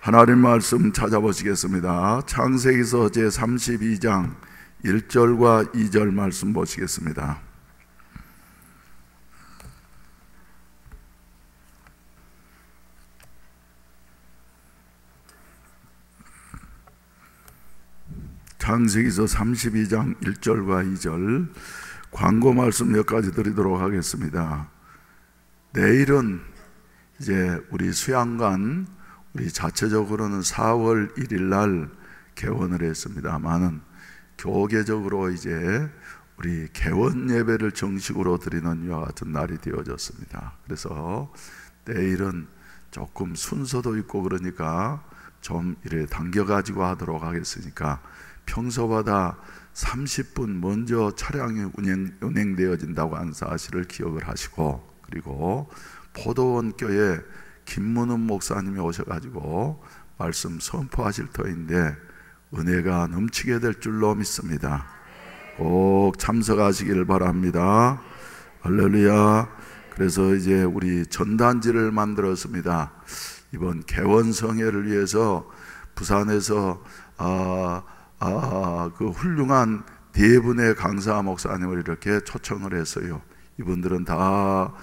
하나님 말씀 찾아보시겠습니다. 창세기서 제32장 1절과 2절 말씀 보시겠습니다. 창세기서 32장 1절과 2절 광고 말씀 몇 가지 드리도록 하겠습니다. 내일은 이제 우리 수양관 우리 자체적으로는 4월 1일 날 개원을 했습니다만은 교계적으로 이제 우리 개원 예배를 정식으로 드리는 이와 같은 날이 되어졌습니다. 그래서 내일은 조금 순서도 있고 그러니까 좀 이래 당겨가지고 하도록 하겠으니까 평소보다 30분 먼저 차량이 운행되어진다고 하는 사실을 기억을 하시고, 그리고 포도원 교회 김문은 목사님이 오셔가지고 말씀 선포하실 터인데 은혜가 넘치게 될 줄로 믿습니다. 꼭 참석하시기를 바랍니다. 할렐루야. 그래서 이제 우리 전단지를 만들었습니다. 이번 개원성회를 위해서 부산에서 그 훌륭한 네 분의 강사 목사님을 이렇게 초청을 했어요. 이분들은 다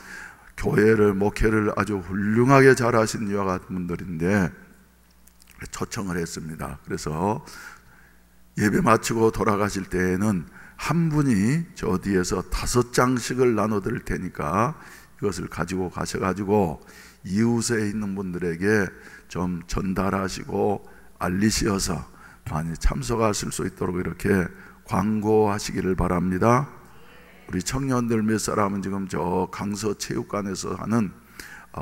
교회를 목회를 아주 훌륭하게 잘하신 이와 같은 분들인데 초청을 했습니다. 그래서 예배 마치고 돌아가실 때에는 한 분이 저 뒤에서 5장씩을 나눠 드릴 테니까 이것을 가지고 가셔가지고 이웃에 있는 분들에게 좀 전달하시고 알리시어서 많이 참석하실 수 있도록 이렇게 광고하시기를 바랍니다. 우리 청년들 몇 사람은 지금 저 강서체육관에서 하는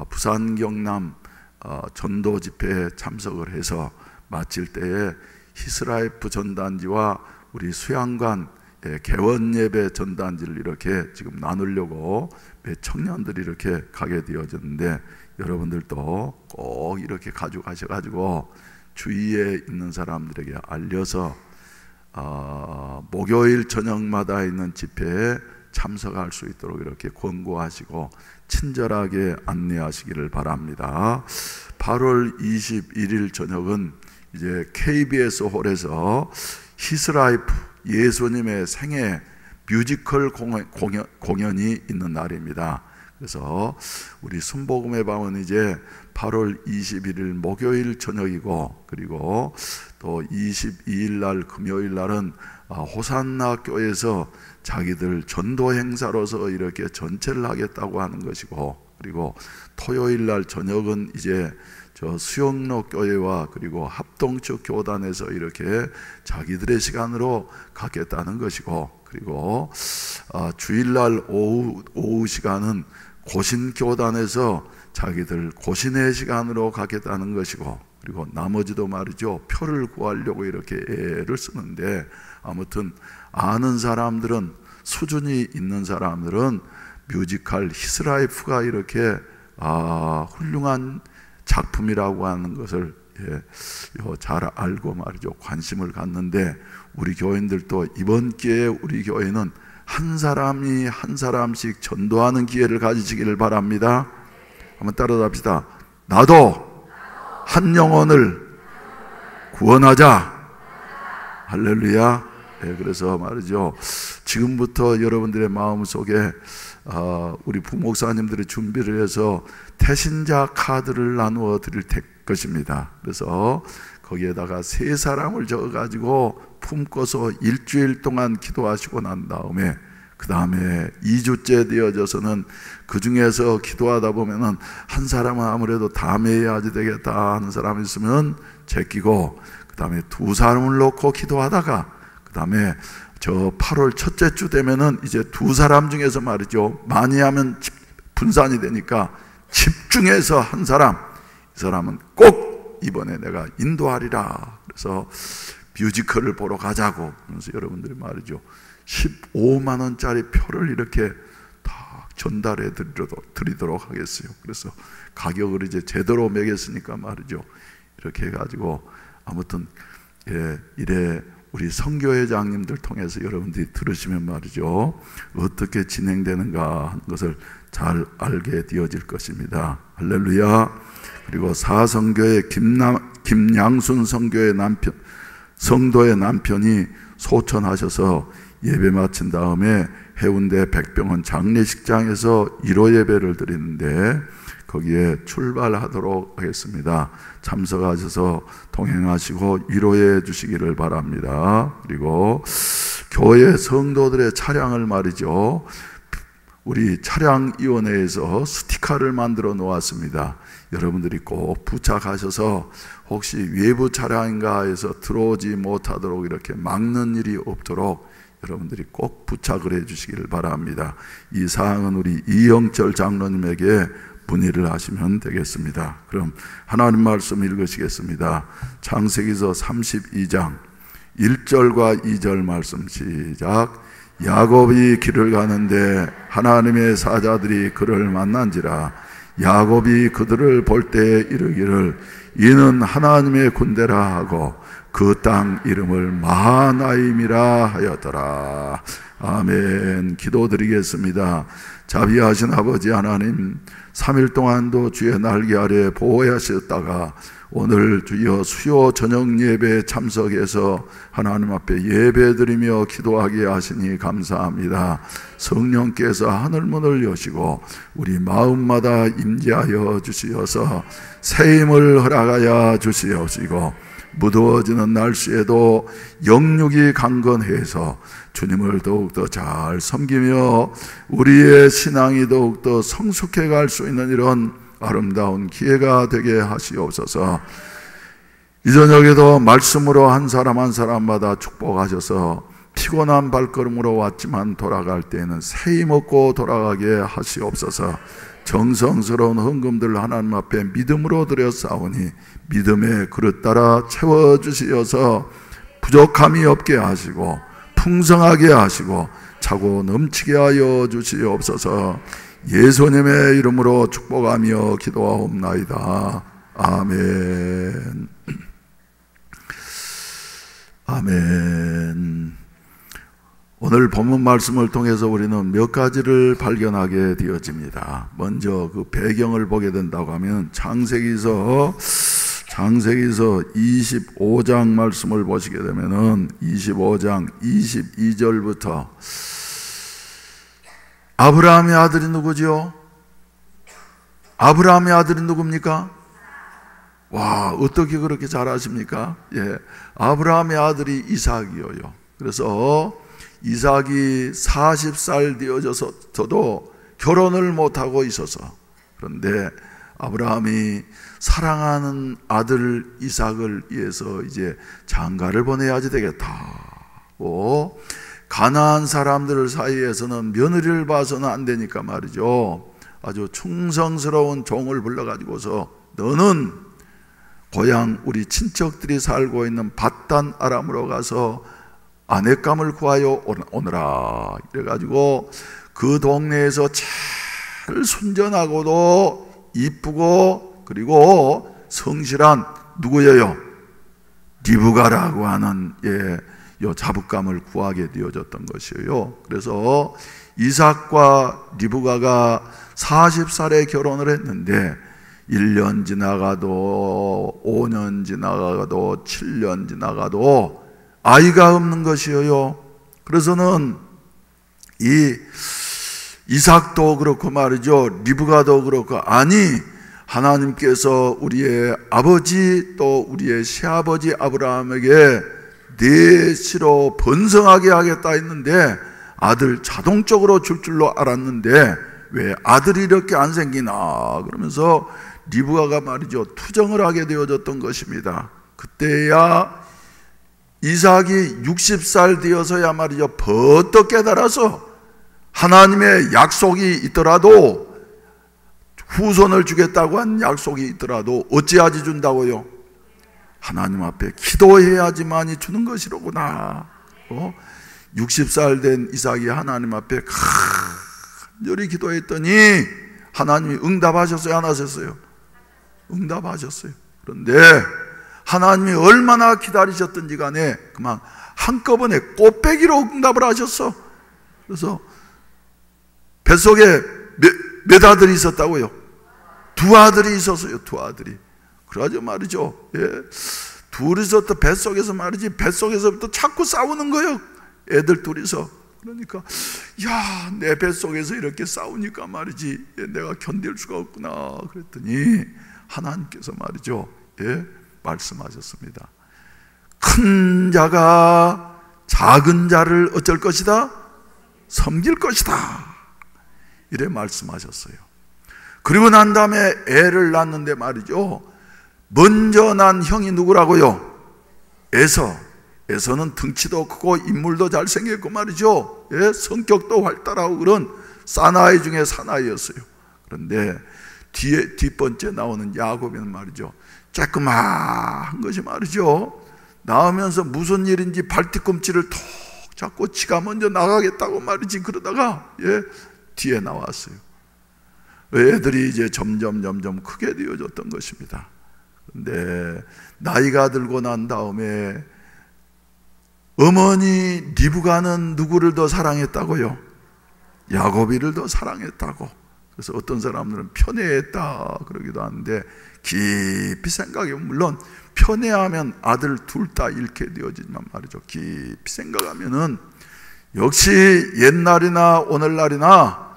부산 경남 전도 집회에 참석을 해서 마칠 때에 히스라이프 전단지와 우리 수양관 개원 예배 전단지를 이렇게 지금 나누려고 몇 청년들이 이렇게 가게 되어졌는데, 여러분들도 꼭 이렇게 가져가셔가지고 주위에 있는 사람들에게 알려서 목요일 저녁마다 있는 집회에 참석할 수 있도록 이렇게 권고하시고 친절하게 안내하시기를 바랍니다. 8월 21일 저녁은 이제 KBS 홀에서 히스라이프 예수님의 생애 뮤지컬 공연이 있는 날입니다. 그래서 우리 순복음의 밤은 이제 8월 21일 목요일 저녁이고, 그리고 또 22일 날 금요일 날은 호산나 교회에서 자기들 전도 행사로서 이렇게 전체를 하겠다고 하는 것이고, 그리고 토요일 날 저녁은 이제 저 수영로 교회와 그리고 합동측 교단에서 이렇게 자기들의 시간으로 갖겠다는 것이고, 그리고 주일날 오후 시간은 고신교단에서 자기들 고신의 시간으로 갖겠다는 것이고, 그리고 나머지도 말이죠, 표를 구하려고 이렇게 애를 쓰는데, 아무튼 아는 사람들은, 수준이 있는 사람들은 뮤지컬 히스라이프가 이렇게 훌륭한 작품이라고 하는 것을 잘 알고 말이죠, 관심을 갖는데, 우리 교인들도 이번 기회에 우리 교회는 한 사람이 한 사람씩 전도하는 기회를 가지시기를 바랍니다. 한번 따라합시다. 나도 한 영혼을 구원하자. 할렐루야. 그래서 말이죠, 지금부터 여러분들의 마음속에 우리 부목사님들이 준비를 해서 태신자 카드를 나누어 드릴 것입니다. 그래서 거기에다가 3사람을 적어가지고 품고서 일주일 동안 기도하시고 난 다음에 그 다음에 2주째 되어져서는 그 중에서 기도하다 보면은 한 사람은 아무래도 다음에 해야지 되겠다 하는 사람이 있으면 제끼고, 그 다음에 2사람을 놓고 기도하다가 그 다음에 저 8월 첫째 주 되면은 이제 2사람 중에서 말이죠, 많이 하면 분산이 되니까 집중해서 한 사람, 이 사람은 꼭 이번에 내가 인도하리라. 그래서 뮤지컬을 보러 가자고 그래서 여러분들이 말이죠, 15만 원짜리 표를 이렇게 다 전달해 드리도록 하겠어요. 그래서 가격을 이제 제대로 매겼으니까 말이죠, 이렇게 해가지고 아무튼 이래 우리 선교회장님들 통해서 여러분들이 들으시면 말이죠, 어떻게 진행되는가 하는 것을 잘 알게 되어질 것입니다. 할렐루야. 그리고 사선교회 김양순 선교의 남편, 성도의 남편이 소천하셔서 예배 마친 다음에 해운대 백병원 장례식장에서 1호 예배를 드리는데 거기에 출발하도록 하겠습니다. 참석하셔서 동행하시고 위로해 주시기를 바랍니다. 그리고 교회 성도들의 차량을 말이죠, 우리 차량위원회에서 스티커를 만들어 놓았습니다. 여러분들이 꼭 부착하셔서 혹시 외부 차량인가 해서 들어오지 못하도록 이렇게 막는 일이 없도록 여러분들이 꼭 부착을 해 주시기를 바랍니다. 이 사항은 우리 이영철 장로님에게 문의를 하시면 되겠습니다. 그럼 하나님 말씀 읽으시겠습니다. 창세기서 32장 1절과 2절 말씀 시작. 야곱이 길을 가는데 하나님의 사자들이 그를 만난지라. 야곱이 그들을 볼 때 이르기를 이는 하나님의 군대라 하고 그 땅 이름을 마하나임이라 하였더라. 아멘. 기도드리겠습니다. 자비하신 아버지 하나님, 3일 동안도 주의 날개 아래 보호하셨다가 오늘 주여 수요 저녁 예배에 참석해서 하나님 앞에 예배드리며 기도하게 하시니 감사합니다. 성령께서 하늘문을 여시고 우리 마음마다 임재하여 주시어서 새 힘을 허락하여 주시옵시고 무더워지는 날씨에도 영육이 강건해서 주님을 더욱더 잘 섬기며 우리의 신앙이 더욱더 성숙해 갈 수 있는 이런 아름다운 기회가 되게 하시옵소서. 이 저녁에도 말씀으로 한 사람 한 사람마다 축복하셔서 피곤한 발걸음으로 왔지만 돌아갈 때에는 새 힘 얻고 돌아가게 하시옵소서. 정성스러운 헌금들 하나님 앞에 믿음으로 드렸사오니 믿음의 그릇 따라 채워주시어서 부족함이 없게 하시고 풍성하게 하시고 차고 넘치게 하여 주시옵소서. 예수님의 이름으로 축복하며 기도하옵나이다. 아멘. 아멘. 오늘 본문 말씀을 통해서 우리는 몇 가지를 발견하게 되어집니다. 먼저 그 배경을 보게 된다고 하면 창세기서 25장 말씀을 보시게 되면은 25장 22절부터 아브라함의 아들이 누구죠? 아브라함의 아들이 누굽니까? 와, 어떻게 그렇게 잘 아십니까? 예, 아브라함의 아들이 이삭이에요. 그래서 이삭이 40살 되어져서도 결혼을 못하고 있어서, 그런데 아브라함이 사랑하는 아들 이삭을 위해서 이제 장가를 보내야지 되겠다고, 가나안 사람들 사이에서는 며느리를 봐서는 안 되니까 말이죠, 아주 충성스러운 종을 불러가지고서 너는 고향 우리 친척들이 살고 있는 밧단 아람으로 가서 아내감을 구하여 오너라. 이래가지고 그 동네에서 제일 순전하고도 이쁘고 그리고 성실한 누구예요? 리브가라고 하는 요 자부감을 구하게 되어졌던 것이에요. 그래서 이삭과 리브가가 40살에 결혼을 했는데 1년 지나가도 5년 지나가도 7년 지나가도 아이가 없는 것이에요. 그래서는 이 이삭도 그렇고 말이죠, 리브가도 그렇고, 아니 하나님께서 우리의 아버지 또 우리의 시아버지 아브라함에게 네 씨로 번성하게 하겠다 했는데 아들 자동적으로 줄 줄로 알았는데 왜 아들이 이렇게 안 생기나 그러면서 리브가가 말이죠 투정을 하게 되어졌던 것입니다. 그때야 이삭이 60살 되어서야 말이죠 버떡 깨달아서 하나님의 약속이 있더라도, 후손을 주겠다고 한 약속이 있더라도 어찌하지 준다고요? 하나님 앞에 기도해야지만이 주는 것이로구나. 60살 된 이삭이 하나님 앞에 간절히 기도했더니 하나님이 응답하셨어요, 안 하셨어요? 응답하셨어요. 그런데 하나님이 얼마나 기다리셨든지 간에 그만 한꺼번에 꽃배기로 응답을 하셨어. 그래서 뱃속에 몇 아들이 있었다고요? 2아들이 있었어요. 2아들이. 그러죠 말이죠. 예. 둘이서 또 뱃속에서 말이지, 뱃속에서부터 자꾸 싸우는 거예요. 애들 둘이서. 그러니까 야, 내 뱃속에서 이렇게 싸우니까 말이지, 내가 견딜 수가 없구나. 그랬더니 하나님께서 말이죠, 예, 말씀하셨습니다. 큰 자가 작은 자를 어쩔 것이다? 섬길 것이다. 이래 말씀하셨어요. 그리고 난 다음에 애를 낳는데 말이죠, 먼저 난 형이 누구라고요? 에서는 등치도 크고 인물도 잘생겼고 말이죠, 예, 성격도 활달하고 그런 사나이 중에 사나이였어요. 그런데 뒷번째 나오는 야곱이는 말이죠, 쬐끄마한 것이 말이죠, 나오면서 무슨 일인지 발뒤꿈치를 톡 잡고 지가 먼저 나가겠다고 말이지, 그러다가 예, 뒤에 나왔어요. 애들이 이제 점점 크게 되어졌던 것입니다. 그런데 나이가 들고 난 다음에 어머니 리브가는 누구를 더 사랑했다고요? 야곱이를 더 사랑했다고. 그래서 어떤 사람들은 편애했다 그러기도 하는데, 깊이 생각해, 물론 편애하면 아들 둘 다 잃게 되어지지만 말이죠, 깊이 생각하면은 역시 옛날이나 오늘날이나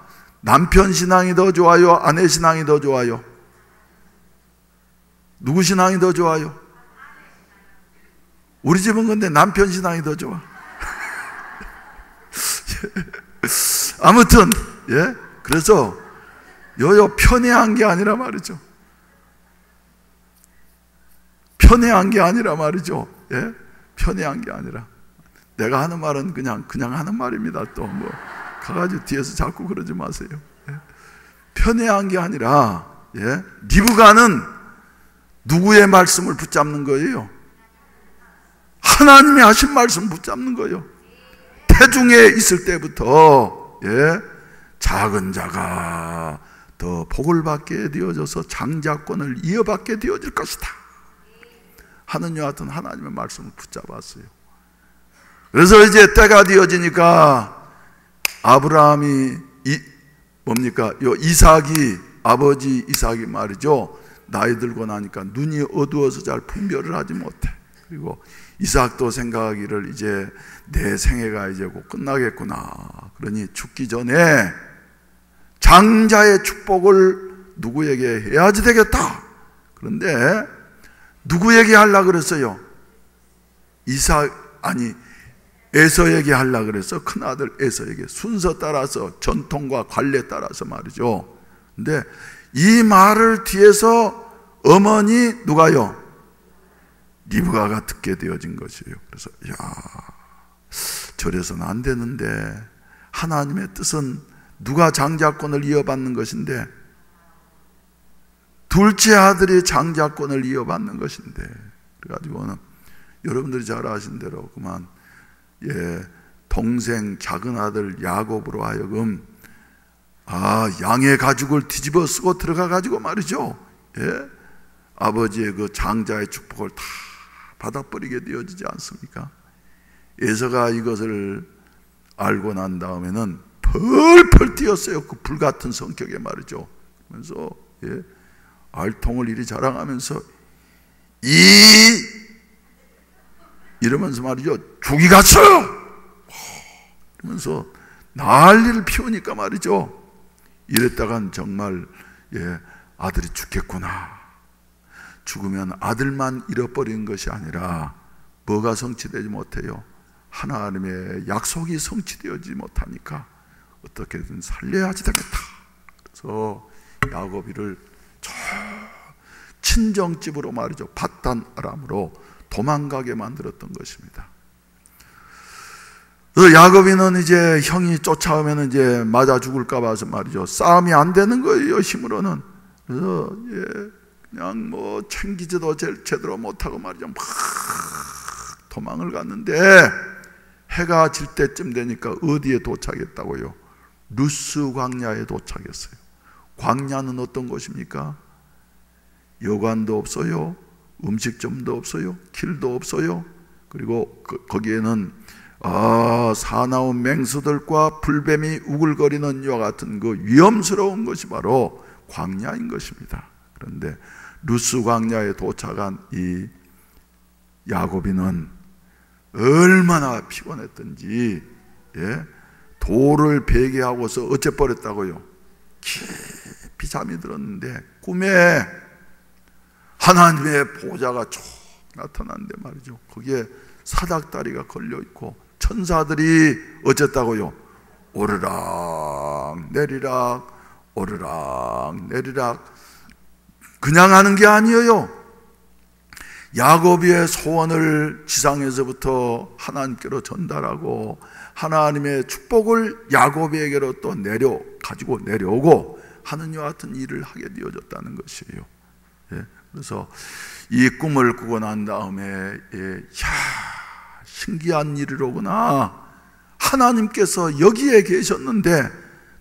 남편 신앙이 더 좋아요? 아내 신앙이 더 좋아요? 누구 신앙이 더 좋아요? 우리 집은 근데 남편 신앙이 더 좋아. 아무튼 예, 그래서 편애한 게 아니라 말이죠, 편애한 게 아니라 말이죠, 예, 편애한 게 아니라, 내가 하는 말은 그냥 하는 말입니다. 또 뭐 가가지고 뒤에서 자꾸 그러지 마세요. 예. 편애한 게 아니라, 예, 리브가는 누구의 말씀을 붙잡는 거예요? 하나님이 하신 말씀 붙잡는 거예요. 태중에 있을 때부터 예, 작은 자가 더 복을 받게 되어져서 장자권을 이어받게 되어질 것이다 하는 여하 같은 하나님의 말씀을 붙잡았어요. 그래서 이제 때가 되어지니까 아브라함이 이삭이, 아버지 이삭이 말이죠, 나이 들고 나니까 눈이 어두워서 잘 분별을 하지 못해. 그리고 이삭도 생각하기를 이제 내 생애가 이제 곧 끝나겠구나. 그러니 죽기 전에 장자의 축복을 누구에게 해야지 되겠다. 그런데 누구에게 하려고 그랬어요? 에서에게 하려고 그래서, 큰아들 에서에게, 순서 따라서, 전통과 관례 따라서 말이죠. 근데 이 말을 뒤에서 어머니 누가요? 리브가가 듣게 되어진 것이에요. 그래서 야, 저래서는 안 되는데, 하나님의 뜻은 누가 장자권을 이어받는 것인데, 둘째 아들이 장자권을 이어받는 것인데, 그래가지고는 여러분들이 잘 아신 대로 그만, 예, 동생 작은 아들 야곱으로 하여금 양의 가죽을 뒤집어 쓰고 들어가 가지고 말이죠, 예, 아버지의 그 장자의 축복을 다 받아버리게 되어지지 않습니까? 에서가 이것을 알고 난 다음에는 펄펄 뛰었어요. 그 불같은 성격에 말이죠. 그러면서 예, 알통을 이리 자랑하면서 이러면서 말이죠, 죽이 갔어요! 이러면서 난리를 피우니까 말이죠, 이랬다간 정말 예, 아들이 죽겠구나. 죽으면 아들만 잃어버리는 것이 아니라 뭐가 성취되지 못해요? 하나님의 약속이 성취되지 못하니까 어떻게든 살려야지 되겠다. 그래서 야곱이를 저 친정집으로 말이죠, 밧단 아람으로 도망가게 만들었던 것입니다. 그래서 야곱이는 이제 형이 쫓아오면 이제 맞아 죽을까 봐서 말이죠, 싸움이 안 되는 거예요, 힘으로는. 그래서 예, 그냥 뭐 챙기지도 제대로 못하고 말이죠, 막 도망을 갔는데 해가 질 때쯤 되니까 어디에 도착했다고요? 루스 광야에 도착했어요. 광야는 어떤 곳입니까? 여관도 없어요, 음식점도 없어요, 길도 없어요, 그리고 거기에는 사나운 맹수들과 불뱀이 우글거리는 이와 같은 그 위험스러운 것이 바로 광야인 것입니다. 그런데 루스 광야에 도착한 이 야고비는 얼마나 피곤했던지, 돌을 베게 하고서 어째 버렸다고요? 깊이 잠이 들었는데 꿈에 하나님의 보좌가 쭉 나타났는데 말이죠. 거기에 사닥다리가 걸려있고 천사들이 어쨌다고요? 오르락 내리락 오르락 내리락. 그냥 하는 게 아니에요. 야고비의 소원을 지상에서부터 하나님께로 전달하고 하나님의 축복을 야고비에게로 또 가지고 내려오고 하는 이와 같은 일을 하게 되어졌다는 것이에요. 그래서 이 꿈을 꾸고 난 다음에 신기한 일이로구나. 하나님께서 여기에 계셨는데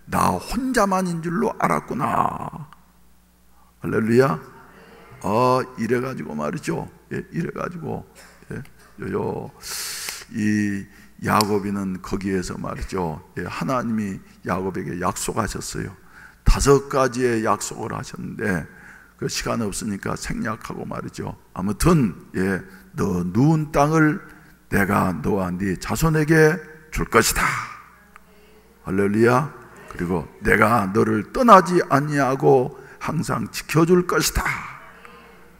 나 혼자만인 줄로 알았구나. 할렐루야. 이래가지고 말이죠. 이래가지고 이 야고비는 거기에서 말이죠. 하나님이 야고비에게 약속하셨어요. 5가지의 약속을 하셨는데 그 시간 없으니까 생략하고 말이죠. 아무튼 너 누운 땅을 내가 너와 네 자손에게 줄 것이다. 할렐루야. 그리고 내가 너를 떠나지 아니하고 항상 지켜줄 것이다.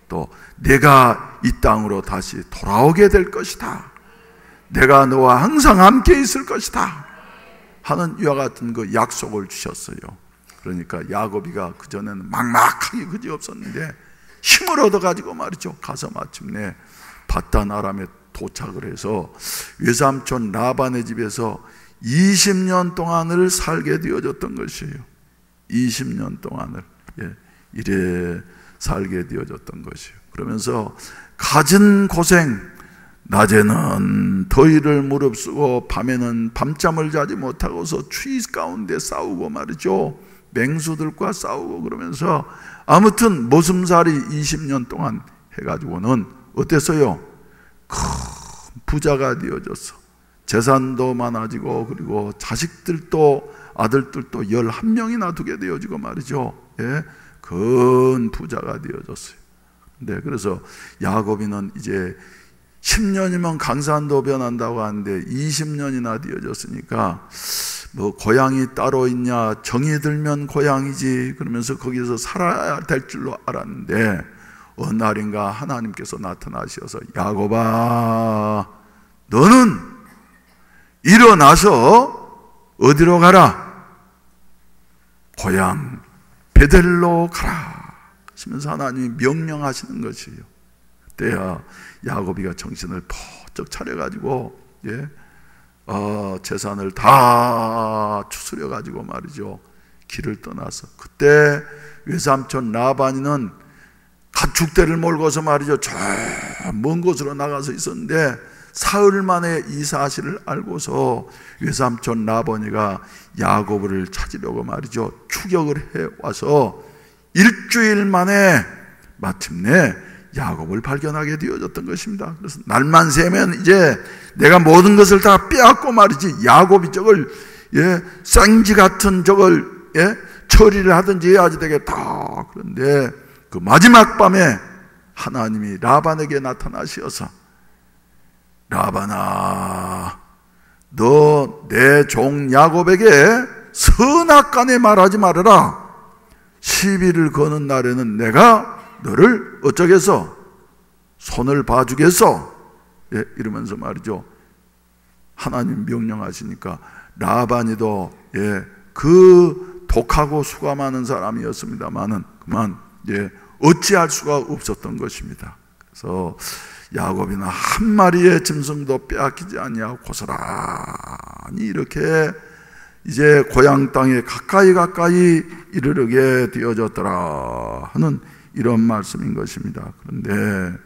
또 내가 이 땅으로 다시 돌아오게 될 것이다. 내가 너와 항상 함께 있을 것이다 하는 이와 같은 그 약속을 주셨어요. 그러니까 야고비가 그전에는 막막하게 그지없었는데 힘을 얻어가지고 말이죠. 가서 마침내 바단 아람에 도착을 해서 외삼촌 라반의 집에서 20년 동안을 살게 되어졌던 것이에요. 20년 동안을 이래 살게 되어졌던 것이에요. 그러면서 갖은 고생, 낮에는 더위를 무릅쓰고 밤에는 밤잠을 자지 못하고서 추위 가운데 싸우고 말이죠. 맹수들과 싸우고 그러면서 아무튼 모슴살이 20년 동안 해가지고는 어땠어요? 큰 부자가 되어졌어. 재산도 많아지고 그리고 자식들도 아들들도 11명이나 두게 되어지고 말이죠. 큰 부자가 되어졌어요. 네, 그래서 야고비는 이제 10년이면 강산도 변한다고 하는데 20년이나 되어졌으니까 뭐 고향이 따로 있냐, 정이 들면 고향이지 그러면서 거기서 살아야 될 줄로 알았는데 어느 날인가 하나님께서 나타나셔서 야고바 너는 일어나서 어디로 가라? 고향 베델로 가라 하시면서 하나님이 명령하시는 것이에요. 그때야 야고비가 정신을 번쩍 차려가지고 재산을 다 추스려 가지고 말이죠 길을 떠나서 그때 외삼촌 라반이는 가축대를 몰고서 말이죠 저 먼 곳으로 나가서 있었는데 사흘 만에 이 사실을 알고서 외삼촌 라반이가 야고보를 찾으려고 말이죠 추격을 해와서 일주일 만에 마침내 야곱을 발견하게 되어졌던 것입니다. 그래서 날만 새면 이제 내가 모든 것을 다 빼앗고 말이지 야곱이 저걸 생쥐 같은 저걸 처리를 하든지 해야지 되겠다. 그런데 그 마지막 밤에 하나님이 라반에게 나타나셔서 라반아 너 내 종 야곱에게 선악간에 말하지 말아라. 시비를 거는 날에는 내가 너를 어쩌겠어? 손을 봐주겠어? 이러면서 말이죠. 하나님 명령하시니까 라반이도 그 독하고 수가 많은 사람이었습니다만은 그만 어찌할 수가 없었던 것입니다. 그래서 야곱이나 한 마리의 짐승도 빼앗기지 아니하고 고스란히 이렇게 이제 고향 땅에 가까이 이르게 되어졌더라 하는 이런 말씀인 것입니다. 그런데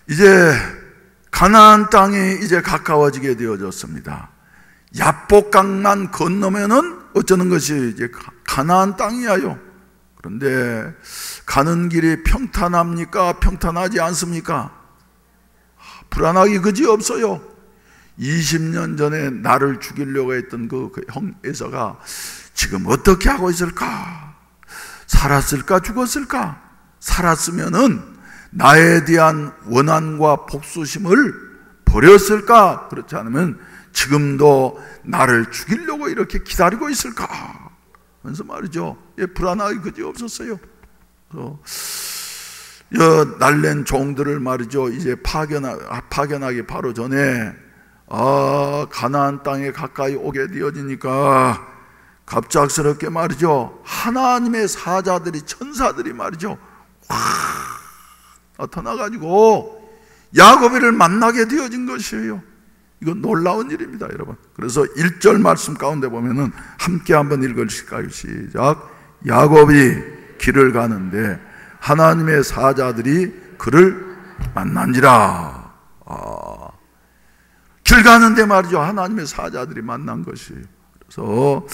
이제 가나안 땅이 이제 가까워지게 되어졌습니다. 야복강만 건너면은 어쩌는 것이 이제 가나안 땅이야요. 그런데 가는 길이 평탄합니까? 평탄하지 않습니까? 불안하기 그지없어요. 20년 전에 나를 죽이려고 했던 그 형 에서가 지금 어떻게 하고 있을까? 살았을까 죽었을까? 살았으면은 나에 대한 원한과 복수심을 버렸을까? 그렇지 않으면 지금도 나를 죽이려고 이렇게 기다리고 있을까? 그래서 말이죠. 불안하기 그지없었어요. 날랜 종들을 말이죠. 이제 파견하기 바로 전에 가나안 땅에 가까이 오게 되어지니까 갑작스럽게 말이죠. 하나님의 사자들이, 천사들이 말이죠. 확 나타나가지고 야곱이를 만나게 되어진 것이에요. 이건 놀라운 일입니다, 여러분. 그래서 1절 말씀 가운데 보면은 함께 한번 읽으실까요? 시작. 야곱이 길을 가는데 하나님의 사자들이 그를 만난지라. 길 가는데 말이죠. 하나님의 사자들이 만난 것이에요. 그래서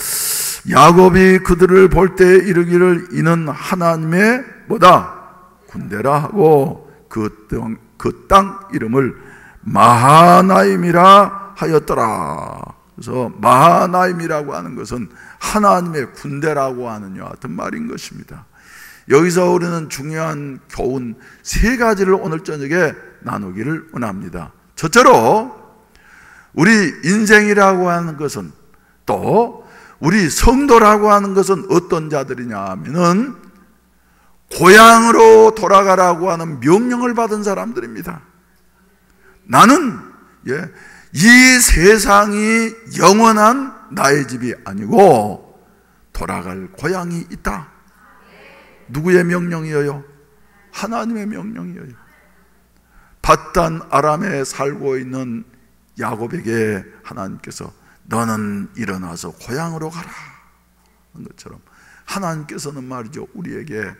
야곱이 그들을 볼 때 이르기를 이는 하나님의 뭐다? 군대라 하고 그 땅 이름을 마하나임이라 하였더라. 그래서 마하나임이라고 하는 것은 하나님의 군대라고 하는 여하튼 말인 것입니다. 여기서 우리는 중요한 교훈 3가지를 오늘 저녁에 나누기를 원합니다. 첫째로 우리 인생이라고 하는 것은, 또 우리 성도라고 하는 것은 어떤 자들이냐 하면은 고향으로 돌아가라고 하는 명령을 받은 사람들입니다. 나는 이 세상이 영원한 나의 집이 아니고 돌아갈 고향이 있다. 누구의 명령이에요? 하나님의 명령이에요. 밧단 아람에 살고 있는 야곱에게 하나님께서 너는 일어나서 고향으로 가라 하는 것처럼 하나님께서는 말이죠, 우리에게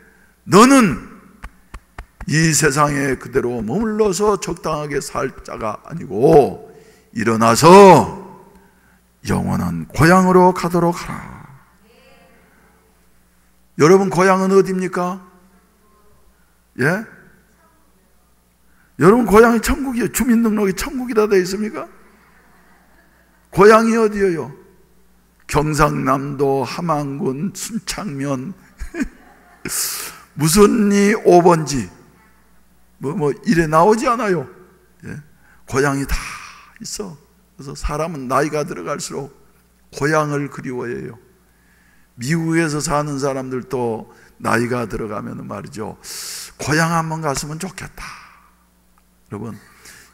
너는 이 세상에 그대로 머물러서 적당하게 살 자가 아니고 일어나서 영원한 고향으로 가도록 하라. 여러분 고향은 어디입니까? 예? 여러분 고향이 천국이에요. 주민등록이 천국이라 되어 있습니까? 고향이 어디예요? 경상남도 함안군 순창면 무슨 리 5번지 이래 나오지 않아요. 예? 고향이 다 있어. 그래서 사람은 나이가 들어갈수록 고향을 그리워해요. 미국에서 사는 사람들도 나이가 들어가면 말이죠, 고향 한번 갔으면 좋겠다.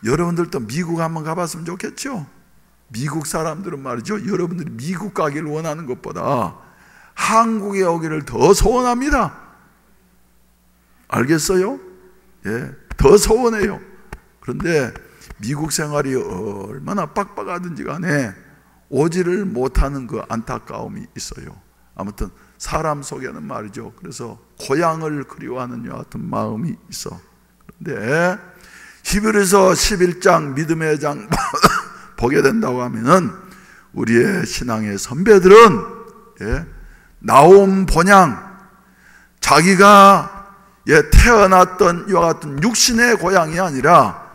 여러분들도 미국 한번 가봤으면 좋겠죠? 미국 사람들은 말이죠, 여러분들이 미국 가기를 원하는 것보다 한국에 오기를 더 소원합니다. 알겠어요? 예, 더 소원해요. 그런데 미국 생활이 얼마나 빡빡하든지 간에 오지를 못하는 그 안타까움이 있어요. 아무튼 사람 속에는 말이죠, 그래서 고향을 그리워하는 여하튼 마음이 있어. 그런데 히브리서 11장 믿음의 장 보게 된다고 하면은 우리의 신앙의 선배들은 나온 본향, 자기가 태어났던 이와 같은 육신의 고향이 아니라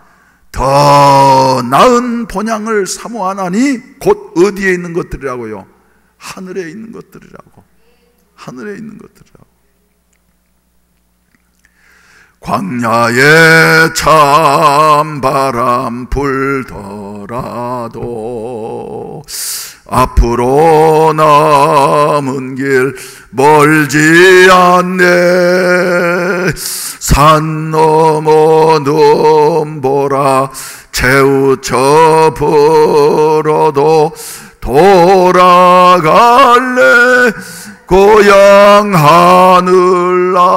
더 나은 본향을 사모하나니 곧 어디에 있는 것들이라고요? 하늘에 있는 것들이라고. 하늘에 있는 것들이라고. 광야에 찬바람 불더라도 앞으로 남은 길 멀지 않네. 산 넘어 눈보라 채우쳐 불어도 돌아갈래. 고향 하늘나라.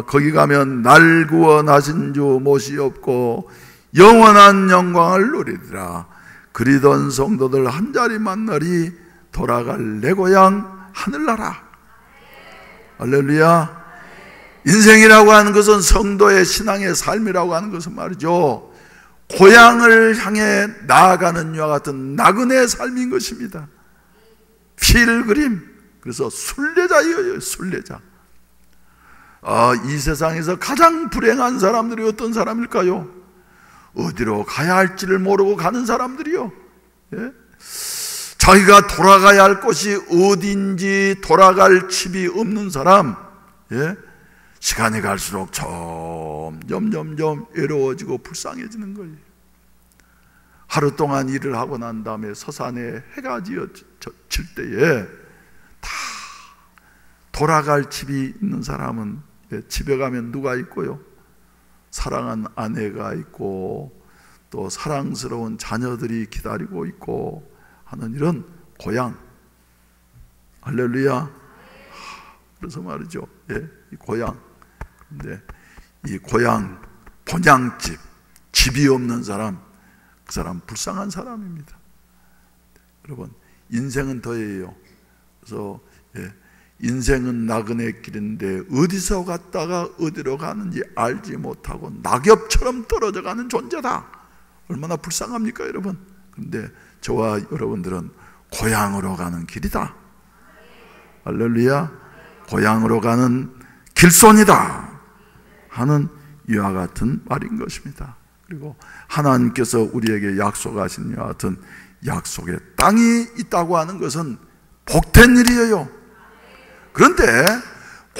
거기 가면 날 구원하신 주 못이 없고 영원한 영광을 누리리라. 그리던 성도들 한자리 만나리. 돌아갈 내 고향 하늘나라. 할렐루야. 인생이라고 하는 것은 성도의 신앙의 삶이라고 하는 것은 말이죠, 고향을 향해 나아가는 이와 같은 나그네 삶인 것입니다. 필그림. 그래서 순례자예요. 순례자. 이 세상에서 가장 불행한 사람들이 어떤 사람일까요? 어디로 가야 할지를 모르고 가는 사람들이요. 예? 자기가 돌아가야 할 곳이 어딘지 돌아갈 칩이 없는 사람, 예? 시간이 갈수록 점점 외로워지고 불쌍해지는 거예요. 하루 동안 일을 하고 난 다음에 서산에 해가 질 때에 다 돌아갈 집이 있는 사람은, 예, 집에 가면 누가 있고요? 사랑한 아내가 있고 또 사랑스러운 자녀들이 기다리고 있고 하는 이런 고향. 할렐루야. 그래서 말이죠, 예, 이 고향. 근데 이 고향 본향집, 집이 없는 사람, 그 사람 불쌍한 사람입니다. 여러분, 인생은 더해요. 그래서 예, 인생은 나그네 길인데 어디서 갔다가 어디로 가는지 알지 못하고 낙엽처럼 떨어져 가는 존재다. 얼마나 불쌍합니까, 여러분? 그런데 저와 여러분들은 고향으로 가는 길이다. 할렐루야. 고향으로 가는 길손이다 하는 이와 같은 말인 것입니다. 그리고 하나님께서 우리에게 약속하신 이와 같은 약속의 땅이 있다고 하는 것은 복된 일이에요. 그런데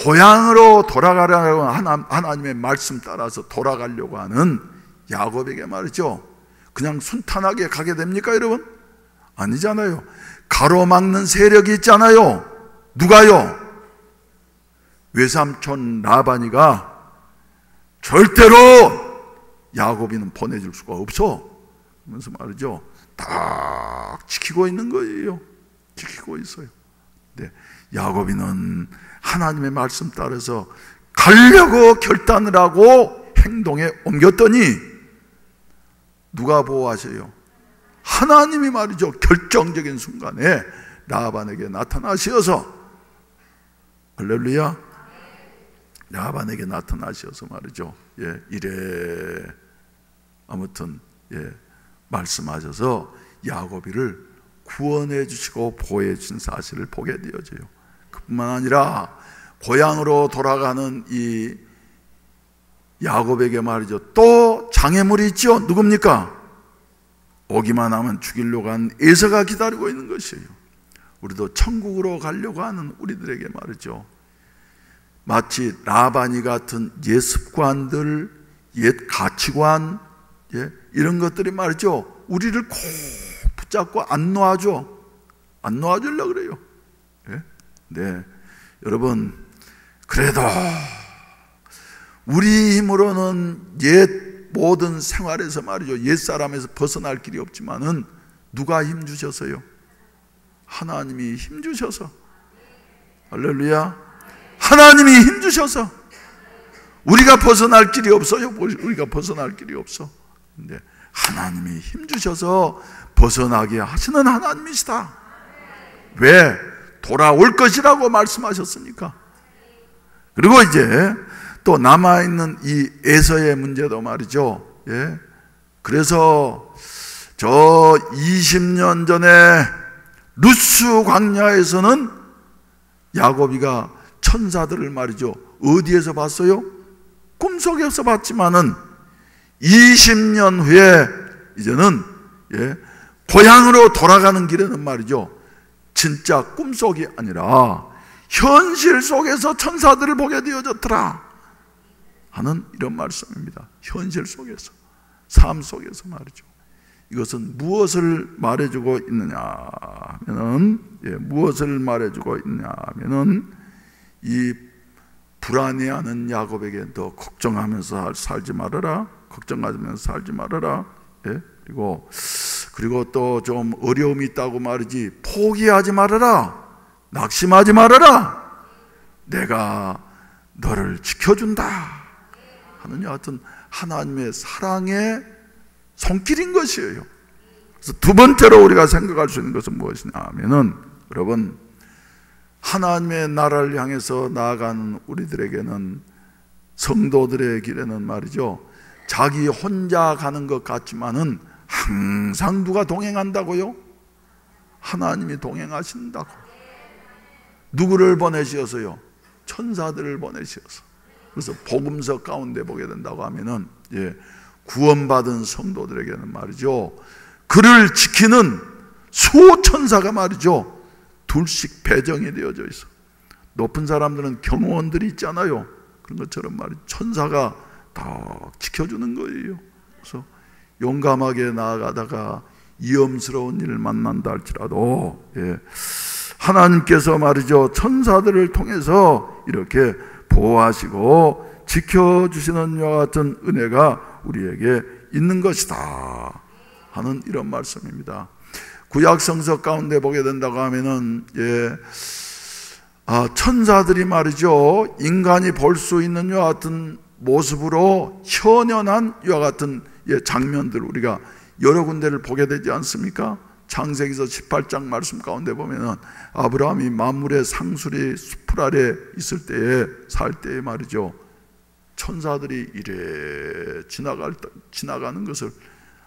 고향으로 돌아가려고 하나님의 말씀 따라서 돌아가려고 하는 야곱에게 말이죠, 그냥 순탄하게 가게 됩니까, 여러분? 아니잖아요. 가로막는 세력이 있잖아요. 누가요? 외삼촌 라반이가 절대로 야곱이는 보내줄 수가 없어 그러면서 말이죠, 딱 지키고 있는 거예요. 지키고 있어요. 근데 야곱이는 하나님의 말씀 따라서 가려고 결단을 하고 행동에 옮겼더니 누가 보호하세요? 하나님이 말이죠, 결정적인 순간에 라반에게 나타나셔서, 할렐루야, 라반에게 나타나셔서 말이죠, 예, 이래 아무튼 예, 말씀하셔서 야곱이를 구원해 주시고 보호해 주신 사실을 보게 되어져요. 그뿐만 아니라 고향으로 돌아가는 이 야곱에게 말이죠, 또 장애물이 있죠. 누굽니까? 오기만 하면 죽이려고 하는 에서가 기다리고 있는 것이에요. 우리도 천국으로 가려고 하는 우리들에게 말이죠, 마치 라반이 같은 옛 습관들, 옛 가치관, 예, 이런 것들이 말이죠, 우리를 꼭 붙잡고 안 놓아줘. 안 놓아주려고 그래요. 예? 네, 여러분, 그래도 우리 힘으로는 옛 모든 생활에서 말이죠, 옛 사람에서 벗어날 길이 없지만은 누가 힘 주셔서요? 하나님이 힘 주셔서. 할렐루야. 하나님이 힘 주셔서 우리가 벗어날 길이 없어요. 우리가 벗어날 길이 없어. 근데 하나님이 힘 주셔서 벗어나게 하시는 하나님이시다. 왜? 돌아올 것이라고 말씀하셨으니까. 그리고 이제 또 남아있는 이 에서의 문제도 말이죠, 예, 그래서 저 20년 전에 루스 광야에서는 야곱이가 천사들을 말이죠, 어디에서 봤어요? 꿈속에서 봤지만은 20년 후에 이제는, 예, 고향으로 돌아가는 길에는 말이죠, 진짜 꿈속이 아니라 현실 속에서 천사들을 보게 되어졌더라 하는 이런 말씀입니다. 현실 속에서, 삶 속에서 말이죠. 이것은 무엇을 말해주고 있느냐 하면은, 예, 무엇을 말해주고 있느냐 하면은, 이 불안해하는 야곱에게 너 걱정하면서 살지 말아라. 걱정하면서 살지 말아라. 예? 그리고 또 좀 어려움이 있다고 말이지, 포기하지 말아라. 낙심하지 말아라. 내가 너를 지켜준다 하는 여하튼 하나님의 사랑의 손길인 것이에요. 그래서 두 번째로 우리가 생각할 수 있는 것은 무엇이냐 하면은, 여러분, 하나님의 나라를 향해서 나아가는 우리들에게는, 성도들의 길에는 말이죠, 자기 혼자 가는 것 같지만은 항상 누가 동행한다고요? 하나님이 동행하신다고. 누구를 보내시어서요? 천사들을 보내시어서. 그래서 복음서 가운데 보게 된다고 하면은, 예, 구원받은 성도들에게는 말이죠, 그를 지키는 수호천사가 말이죠, 둘씩 배정이 되어져 있어. 높은 사람들은 경호원들이 있잖아요. 그런 것처럼 말이죠, 천사가 다 지켜주는 거예요. 그래서 용감하게 나아가다가 위험스러운 일을 만난다 할지라도, 하나님께서 말이죠, 천사들을 통해서 이렇게 보호하시고 지켜주시는 이와 같은 은혜가 우리에게 있는 것이다 하는 이런 말씀입니다. 구약 성서 가운데 보게 된다고 하면은, 천사들이 말이죠, 인간이 볼 수 있는 이와 같은 모습으로 현연한 이와 같은 장면들 우리가 여러 군데를 보게 되지 않습니까? 창세기서 18장 말씀 가운데 보면은 아브라함이 만물의 상수리 숲을 아래 있을 때에, 살 때에 말이죠, 천사들이 이래 지나가는 것을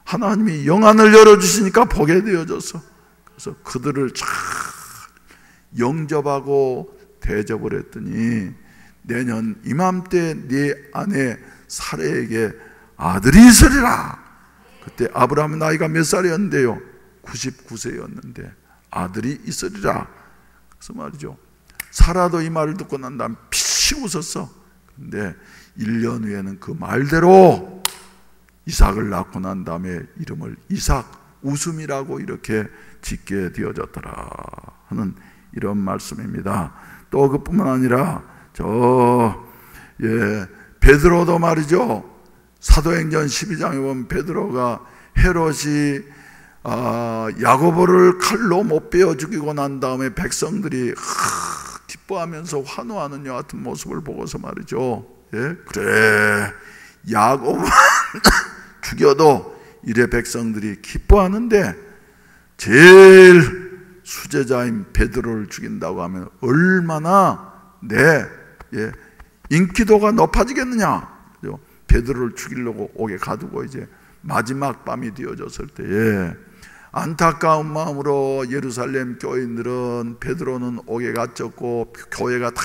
하나님이 영안을 열어주시니까 보게 되어졌어. 그래서 그들을 잘 영접하고 대접을 했더니 내년 이맘때 네 아내 사레에게 아들이 있으리라. 그때 아브라함의 나이가 몇 살이었는데요? 99세였는데 아들이 있으리라. 그래서 말이죠, 사라도 이 말을 듣고 난 다음 피식 웃었어. 근데 1년 후에는 그 말대로 이삭을 낳고 난 다음에 이름을 이삭, 웃음이라고 이렇게 짓게 되어졌더라 하는 이런 말씀입니다. 또 그뿐만 아니라 베드로도 말이죠, 사도행전 12장에 보면 베드로가 헤롯이 야고보를 칼로 못 베어 죽이고 난 다음에 백성들이 기뻐하면서 환호하는 여 같은 모습을 보고서 말이죠, 그래 야고보만 죽여도 이래 백성들이 기뻐하는데 제일 수제자인 베드로를 죽인다고 하면 얼마나 내 인기도가 높아지겠느냐. 베드로를 죽이려고 옥에 가두고 이제 마지막 밤이 되어졌을 때에 안타까운 마음으로 예루살렘 교인들은 베드로는 옥에 갇혔고 교회가 다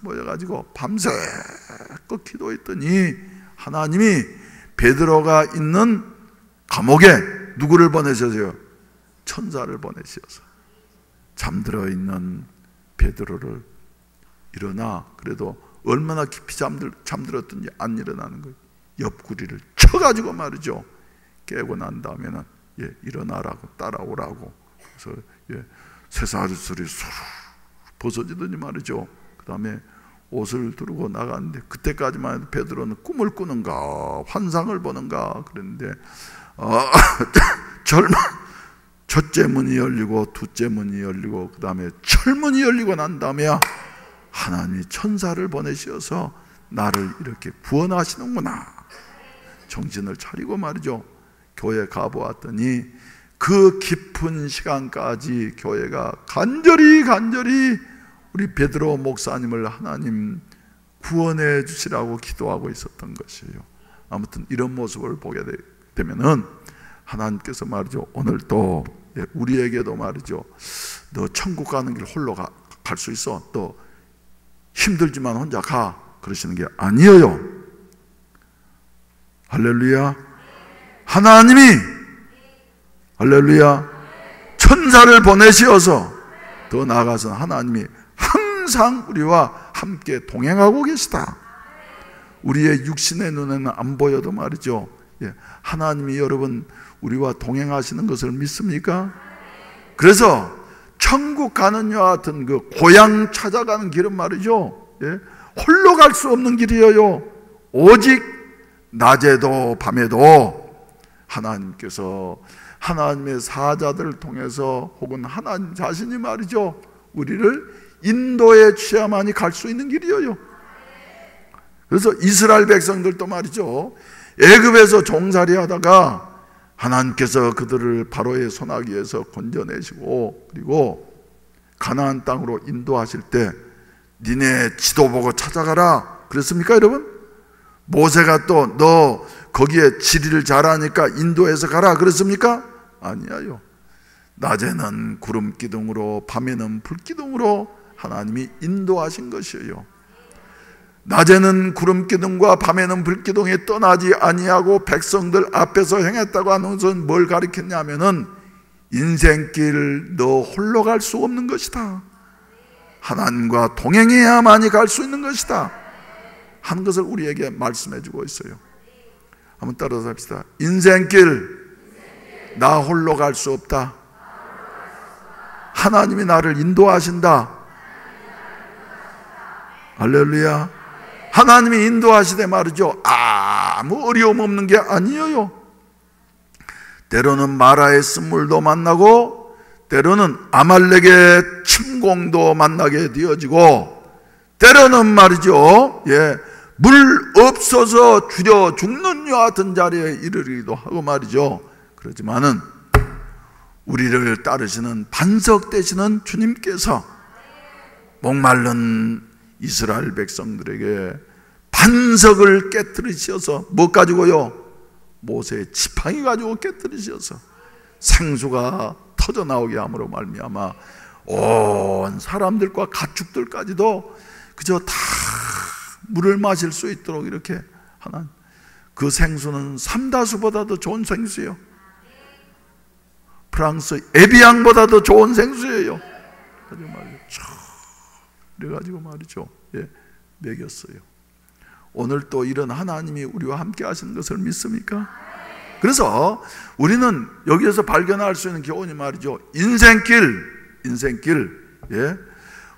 모여가지고 밤새껏 기도했더니 하나님이 베드로가 있는 감옥에 누구를 보내셔서요? 천사를 보내셔서 잠들어 있는 베드로를 일어나, 그래도 얼마나 깊이 잠들었든지 안 일어나는 거예요. 옆구리를 쳐가지고 말이죠, 깨고 난 다음에는 일어나라고, 따라오라고. 그래서 쇠사슬이 수르 벗어지더니 말이죠, 그 다음에 옷을 두르고 나갔는데 그때까지만 해도 베드로는 꿈을 꾸는가 환상을 보는가 그랬는데 첫째 문이 열리고 둘째 문이 열리고 그 다음에 철문이 열리고 난 다음에 하나님이 천사를 보내셔서 나를 이렇게 구원하시는구나. 정신을 차리고 말이죠, 교회 가보았더니 그 깊은 시간까지 교회가 간절히 우리 베드로 목사님을 하나님 구원해 주시라고 기도하고 있었던 것이에요. 아무튼 이런 모습을 보게 되면은 하나님께서 말이죠, 오늘 또 우리에게도 말이죠, 너 천국 가는 길 홀로 갈 수 있어, 또 힘들지만 혼자 가, 그러시는 게 아니에요. 할렐루야. 하나님이 할렐루야 천사를 보내시어서 더 나아가서 하나님이 항상 우리와 함께 동행하고 계시다. 우리의 육신의 눈에는 안 보여도 말이죠, 하나님이 여러분 우리와 동행하시는 것을 믿습니까? 그래서 천국 가는 여와 같은 그 고향 찾아가는 길은 말이죠, 홀로 갈 수 없는 길이에요. 오직 낮에도 밤에도 하나님께서 하나님의 사자들을 통해서 혹은 하나님 자신이 말이죠, 우리를 인도에 취하만이 갈 수 있는 길이에요. 그래서 이스라엘 백성들도 말이죠, 애굽에서 종살이 하다가 하나님께서 그들을 바로의 손아귀에서 건져내시고 그리고 가나안 땅으로 인도하실 때 니네 지도 보고 찾아가라 그랬습니까 여러분? 모세가 또 너 거기에 지리를 잘하니까 인도해서 가라 그랬습니까? 아니에요. 낮에는 구름 기둥으로 밤에는 불 기둥으로 하나님이 인도하신 것이에요. 낮에는 구름기둥과 밤에는 불기둥이 떠나지 아니하고 백성들 앞에서 행했다고 하는 것은 뭘 가리켰냐면은 인생길 너 홀로 갈 수 없는 것이다. 하나님과 동행해야만이 갈 수 있는 것이다 하는 것을 우리에게 말씀해 주고 있어요. 한번 따라서 합시다. 인생길 나 홀로 갈 수 없다. 하나님이 나를 인도하신다. 할렐루야. 하나님이 인도하시되 말이죠, 아무 어려움 없는 게 아니에요. 때로는 마라의 쓴물도 만나고 때로는 아말렉의 침공도 만나게 되어지고 때로는 말이죠, 물 없어서 주려 죽는 여 같은 자리에 이르기도 하고 말이죠. 그렇지만은 우리를 따르시는 반석 되시는 주님께서 목마른 이스라엘 백성들에게 반석을 깨뜨리셔서 뭐 가지고요? 모세의 지팡이 가지고 깨뜨리셔서 생수가 터져 나오게 함으로 말미암아 온 사람들과 가축들까지도 그저 다 물을 마실 수 있도록 이렇게 하는 그 생수는 삼다수보다도 좋은 생수예요. 프랑스 에비앙보다도 좋은 생수예요. 그래가지고 말이죠, 먹였어요. 오늘 또 이런 하나님이 우리와 함께 하시는 것을 믿습니까? 그래서 우리는 여기에서 발견할 수 있는 교훈이 말이죠, 인생길,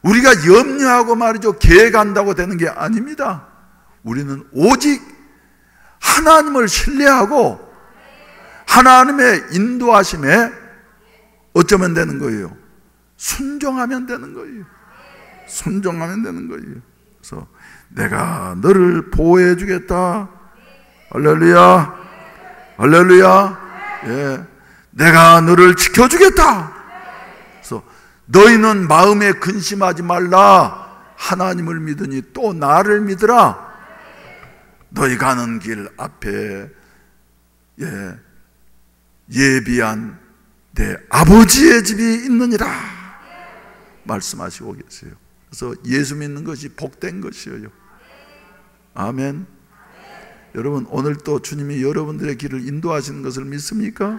우리가 염려하고 말이죠, 계획한다고 되는 게 아닙니다. 우리는 오직 하나님을 신뢰하고 하나님의 인도하심에 어쩌면 되는 거예요? 순종하면 되는 거예요. 순종하면 되는 거예요. 그래서 내가 너를 보호해 주겠다. 할렐루야. 할렐루야. 내가 너를 지켜주겠다. 그래서 너희는 마음에 근심하지 말라. 하나님을 믿으니 또 나를 믿으라. 너희 가는 길 앞에 예비한 내 아버지의 집이 있느니라 말씀하시고 계세요. 그래서 예수 믿는 것이 복된 것이에요. 아멘. 여러분, 오늘 또 주님이 여러분들의 길을 인도하시는 것을 믿습니까?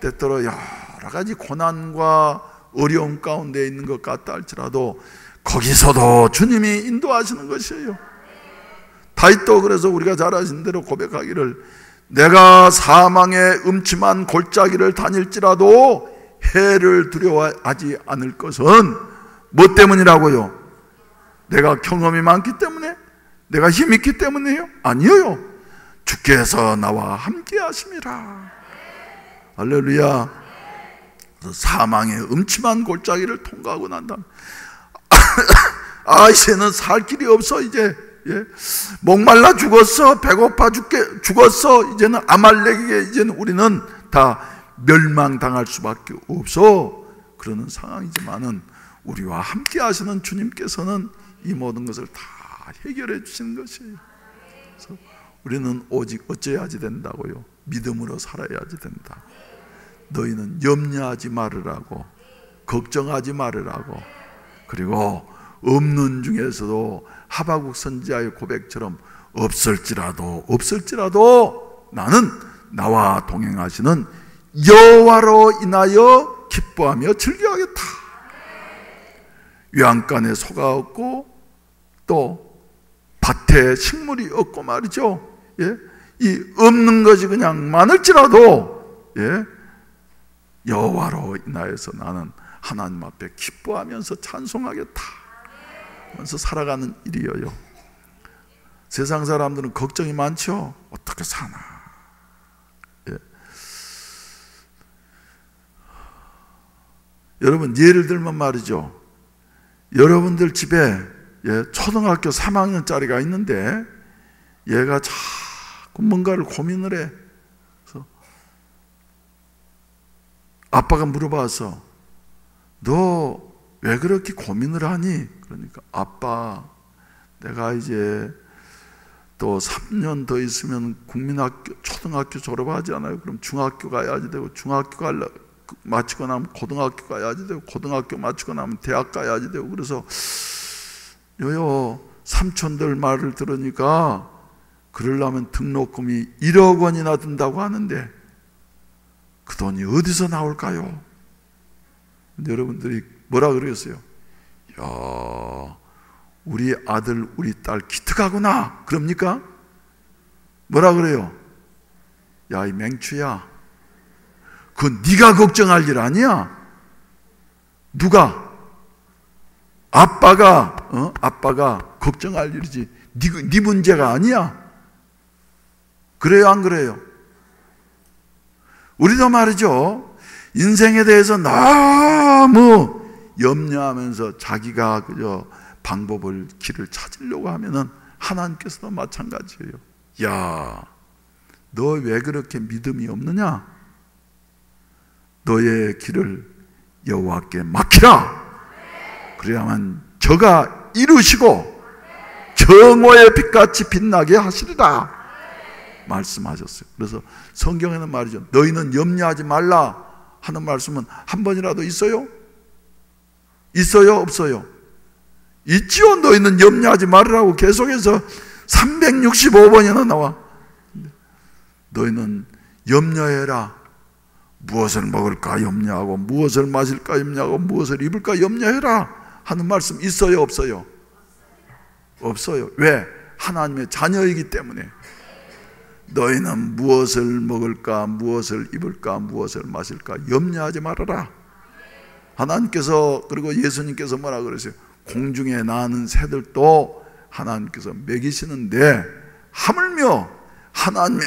때때로 여러 가지 고난과 어려움 가운데 있는 것 같다 할지라도 거기서도 주님이 인도하시는 것이에요. 다윗도 그래서 우리가 잘 아시는 대로 고백하기를 내가 사망의 음침한 골짜기를 다닐지라도 해를 두려워하지 않을 것은 뭐 때문이라고요? 내가 경험이 많기 때문에? 내가 힘이 있기 때문이에요? 아니에요. 주께서 나와 함께 하심이라. 할렐루야. 사망의 음침한 골짜기를 통과하고 난 다음에 이제는 살 길이 없어. 이제 목말라 죽었어. 배고파 죽었어. 이제는 아말렉에게 이제는 우리는 다 멸망당할 수밖에 없어. 그러는 상황이지만은 우리와 함께 하시는 주님께서는 이 모든 것을 다 해결해 주시는 것이에요. 그래서 우리는 오직 어찌해야지 된다고요? 믿음으로 살아야지 된다. 너희는 염려하지 말으라고, 걱정하지 말으라고. 그리고 없는 중에서도 하박국 선지자의 고백처럼 없을지라도 나는 나와 동행하시는 여호와로 인하여 기뻐하며 즐겨하겠다. 외양간에 소가 없고 또 밭에 식물이 없고 말이죠. 이 없는 것이 그냥 많을지라도 여호와로 인하여서 나는 하나님 앞에 기뻐하면서 찬송하겠다 하면서 살아가는 일이에요. 세상 사람들은 걱정이 많죠. 어떻게 사나. 여러분, 예를 들면 말이죠, 여러분들 집에 초등학교 3학년짜리가 있는데 얘가 자꾸 뭔가를 고민을 해. 그래서 아빠가 물어봐서 너 왜 그렇게 고민을 하니? 그러니까 아빠, 내가 이제 또 3년 더 있으면 초등학교 졸업하지 않아요? 그럼 중학교 가야지 되고, 중학교 마치고 나면 고등학교 가야지 되고, 고등학교 마치고 나면 대학 가야지 되고, 그래서 삼촌들 말을 들으니까 그러려면 등록금이 1억 원이나 든다고 하는데 그 돈이 어디서 나올까요? 근데 여러분들이 뭐라 그러겠어요? 야, 우리 아들 우리 딸 기특하구나 그럽니까? 뭐라 그래요? 야, 이 맹추야, 그건 네가 걱정할 일 아니야. 누가? 아빠가 걱정할 일이지 네 문제가 아니야. 그래요, 안 그래요? 우리도 말이죠, 인생에 대해서 너무 염려하면서 자기가 그저 방법을, 길을 찾으려고 하면은 하나님께서도 마찬가지예요. 야, 너 왜 그렇게 믿음이 없느냐? 너의 길을 여호와께 맡기라. 그래야만 저가 이루시고 정오의 빛같이 빛나게 하시리라 말씀하셨어요. 그래서 성경에는 말이죠, 너희는 염려하지 말라 하는 말씀은 한 번이라도 있어요? 있어요? 없어요? 있지요. 너희는 염려하지 말으라고 계속해서 365번이나 나와. 너희는 염려해라. 무엇을 먹을까 염려하고, 무엇을 마실까 염려하고, 무엇을 입을까 염려해라 하는 말씀 있어요? 없어요? 없어요. 왜? 하나님의 자녀이기 때문에. 너희는 무엇을 먹을까, 무엇을 입을까, 무엇을 마실까 염려하지 말아라. 하나님께서, 그리고 예수님께서 뭐라 그러세요? 공중에 나는 새들도 하나님께서 먹이시는데 하물며 하나님의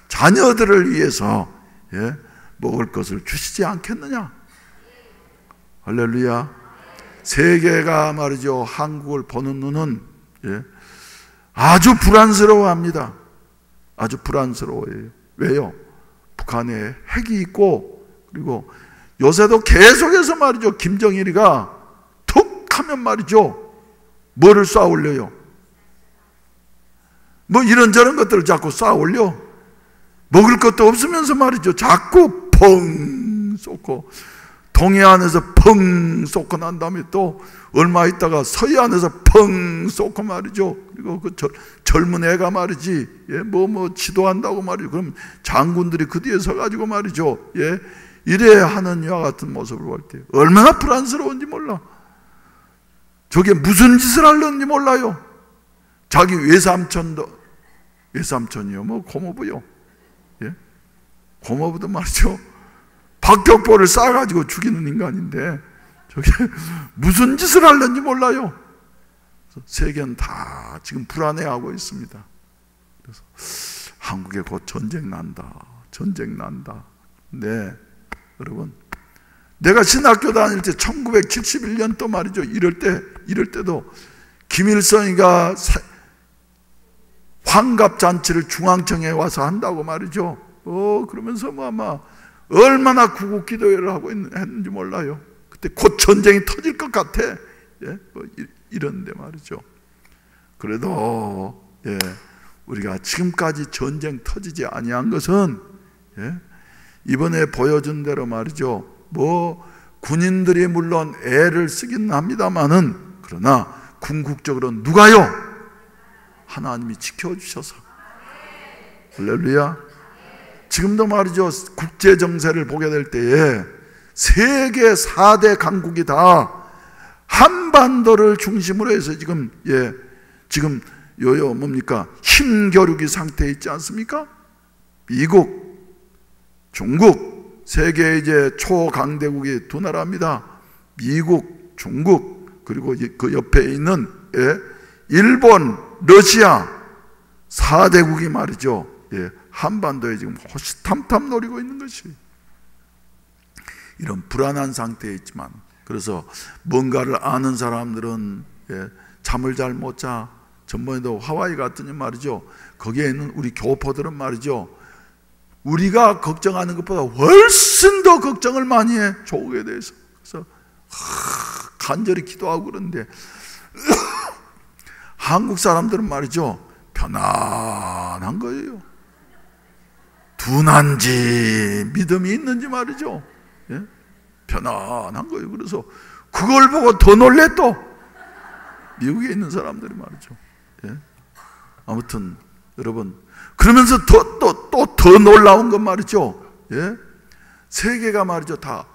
자녀들을 위해서 먹을 것을 주시지 않겠느냐? 할렐루야. 세계가 말이죠, 한국을 보는 눈은 아주 불안스러워합니다. 아주 불안스러워해요. 왜요? 북한에 핵이 있고, 그리고 요새도 계속해서 말이죠, 김정일이가 툭 하면 말이죠, 뭐를 쏴 올려요? 뭐 이런저런 것들을 자꾸 쏴 올려. 먹을 것도 없으면서 말이죠, 자꾸 펑 쏟고, 동해안에서 펑 쏟고 난 다음에 또 얼마 있다가 서해안에서 펑 쏟고 말이죠. 그리고 그 젊은 애가 말이지, 뭐 지도한다고 말이죠. 그럼 장군들이 그 뒤에 서가지고 말이죠, 이래 하는 이와 같은 모습을 볼 때 얼마나 불안스러운지 몰라. 저게 무슨 짓을 하려는지 몰라요. 자기 외삼촌이요, 뭐 고모부요, 고모부도 말이죠, 박격포를 쏴가지고 죽이는 인간인데 저게 무슨 짓을 하려는지 몰라요. 세계는 다 지금 불안해하고 있습니다. 그래서 한국에 곧 전쟁 난다. 네, 여러분, 내가 신학교 다닐 때 1971년도 말이죠, 이럴 때도 김일성이가 환갑잔치를 중앙청에 와서 한다고 말이죠. 그러면서 뭐 아마 얼마나 구국기도회를 하고 했는지 몰라요. 그때 곧 전쟁이 터질 것 같아. 뭐 이런데 말이죠. 그래도 우리가 지금까지 전쟁 터지지 아니한 것은 이번에 보여준 대로 말이죠, 뭐 군인들이 물론 애를 쓰긴 합니다만은, 그러나 궁극적으로 누가요? 하나님이 지켜주셔서. 할렐루야. 지금도 말이죠, 국제 정세를 보게 될 때에 세계 4대 강국이 다 한반도를 중심으로 해서 지금 뭡니까? 힘겨루기 상태에 있지 않습니까? 미국, 중국, 세계 이제 초강대국이 두 나라입니다. 미국, 중국, 그리고 그 옆에 있는 일본, 러시아 4대국이 말이죠, 한반도에 지금 호시탐탐 노리고 있는 것이, 이런 불안한 상태에 있지만, 그래서 뭔가를 아는 사람들은 잠을 잘 못 자. 전번에도 하와이 갔더니 말이죠, 거기에 있는 우리 교포들은 말이죠, 우리가 걱정하는 것보다 훨씬 더 걱정을 많이 해, 조국에 대해서. 그래서 간절히 기도하고 그러는데 한국 사람들은 말이죠, 편안한 거예요. 둔한지 믿음이 있는지 말이죠, 편안한 거예요. 그래서 그걸 보고 더 놀래. 또 미국에 있는 사람들이 말이죠. 예? 아무튼 여러분, 그러면서 더 놀라운 건 말이죠. 예? 세계가 말이죠, 다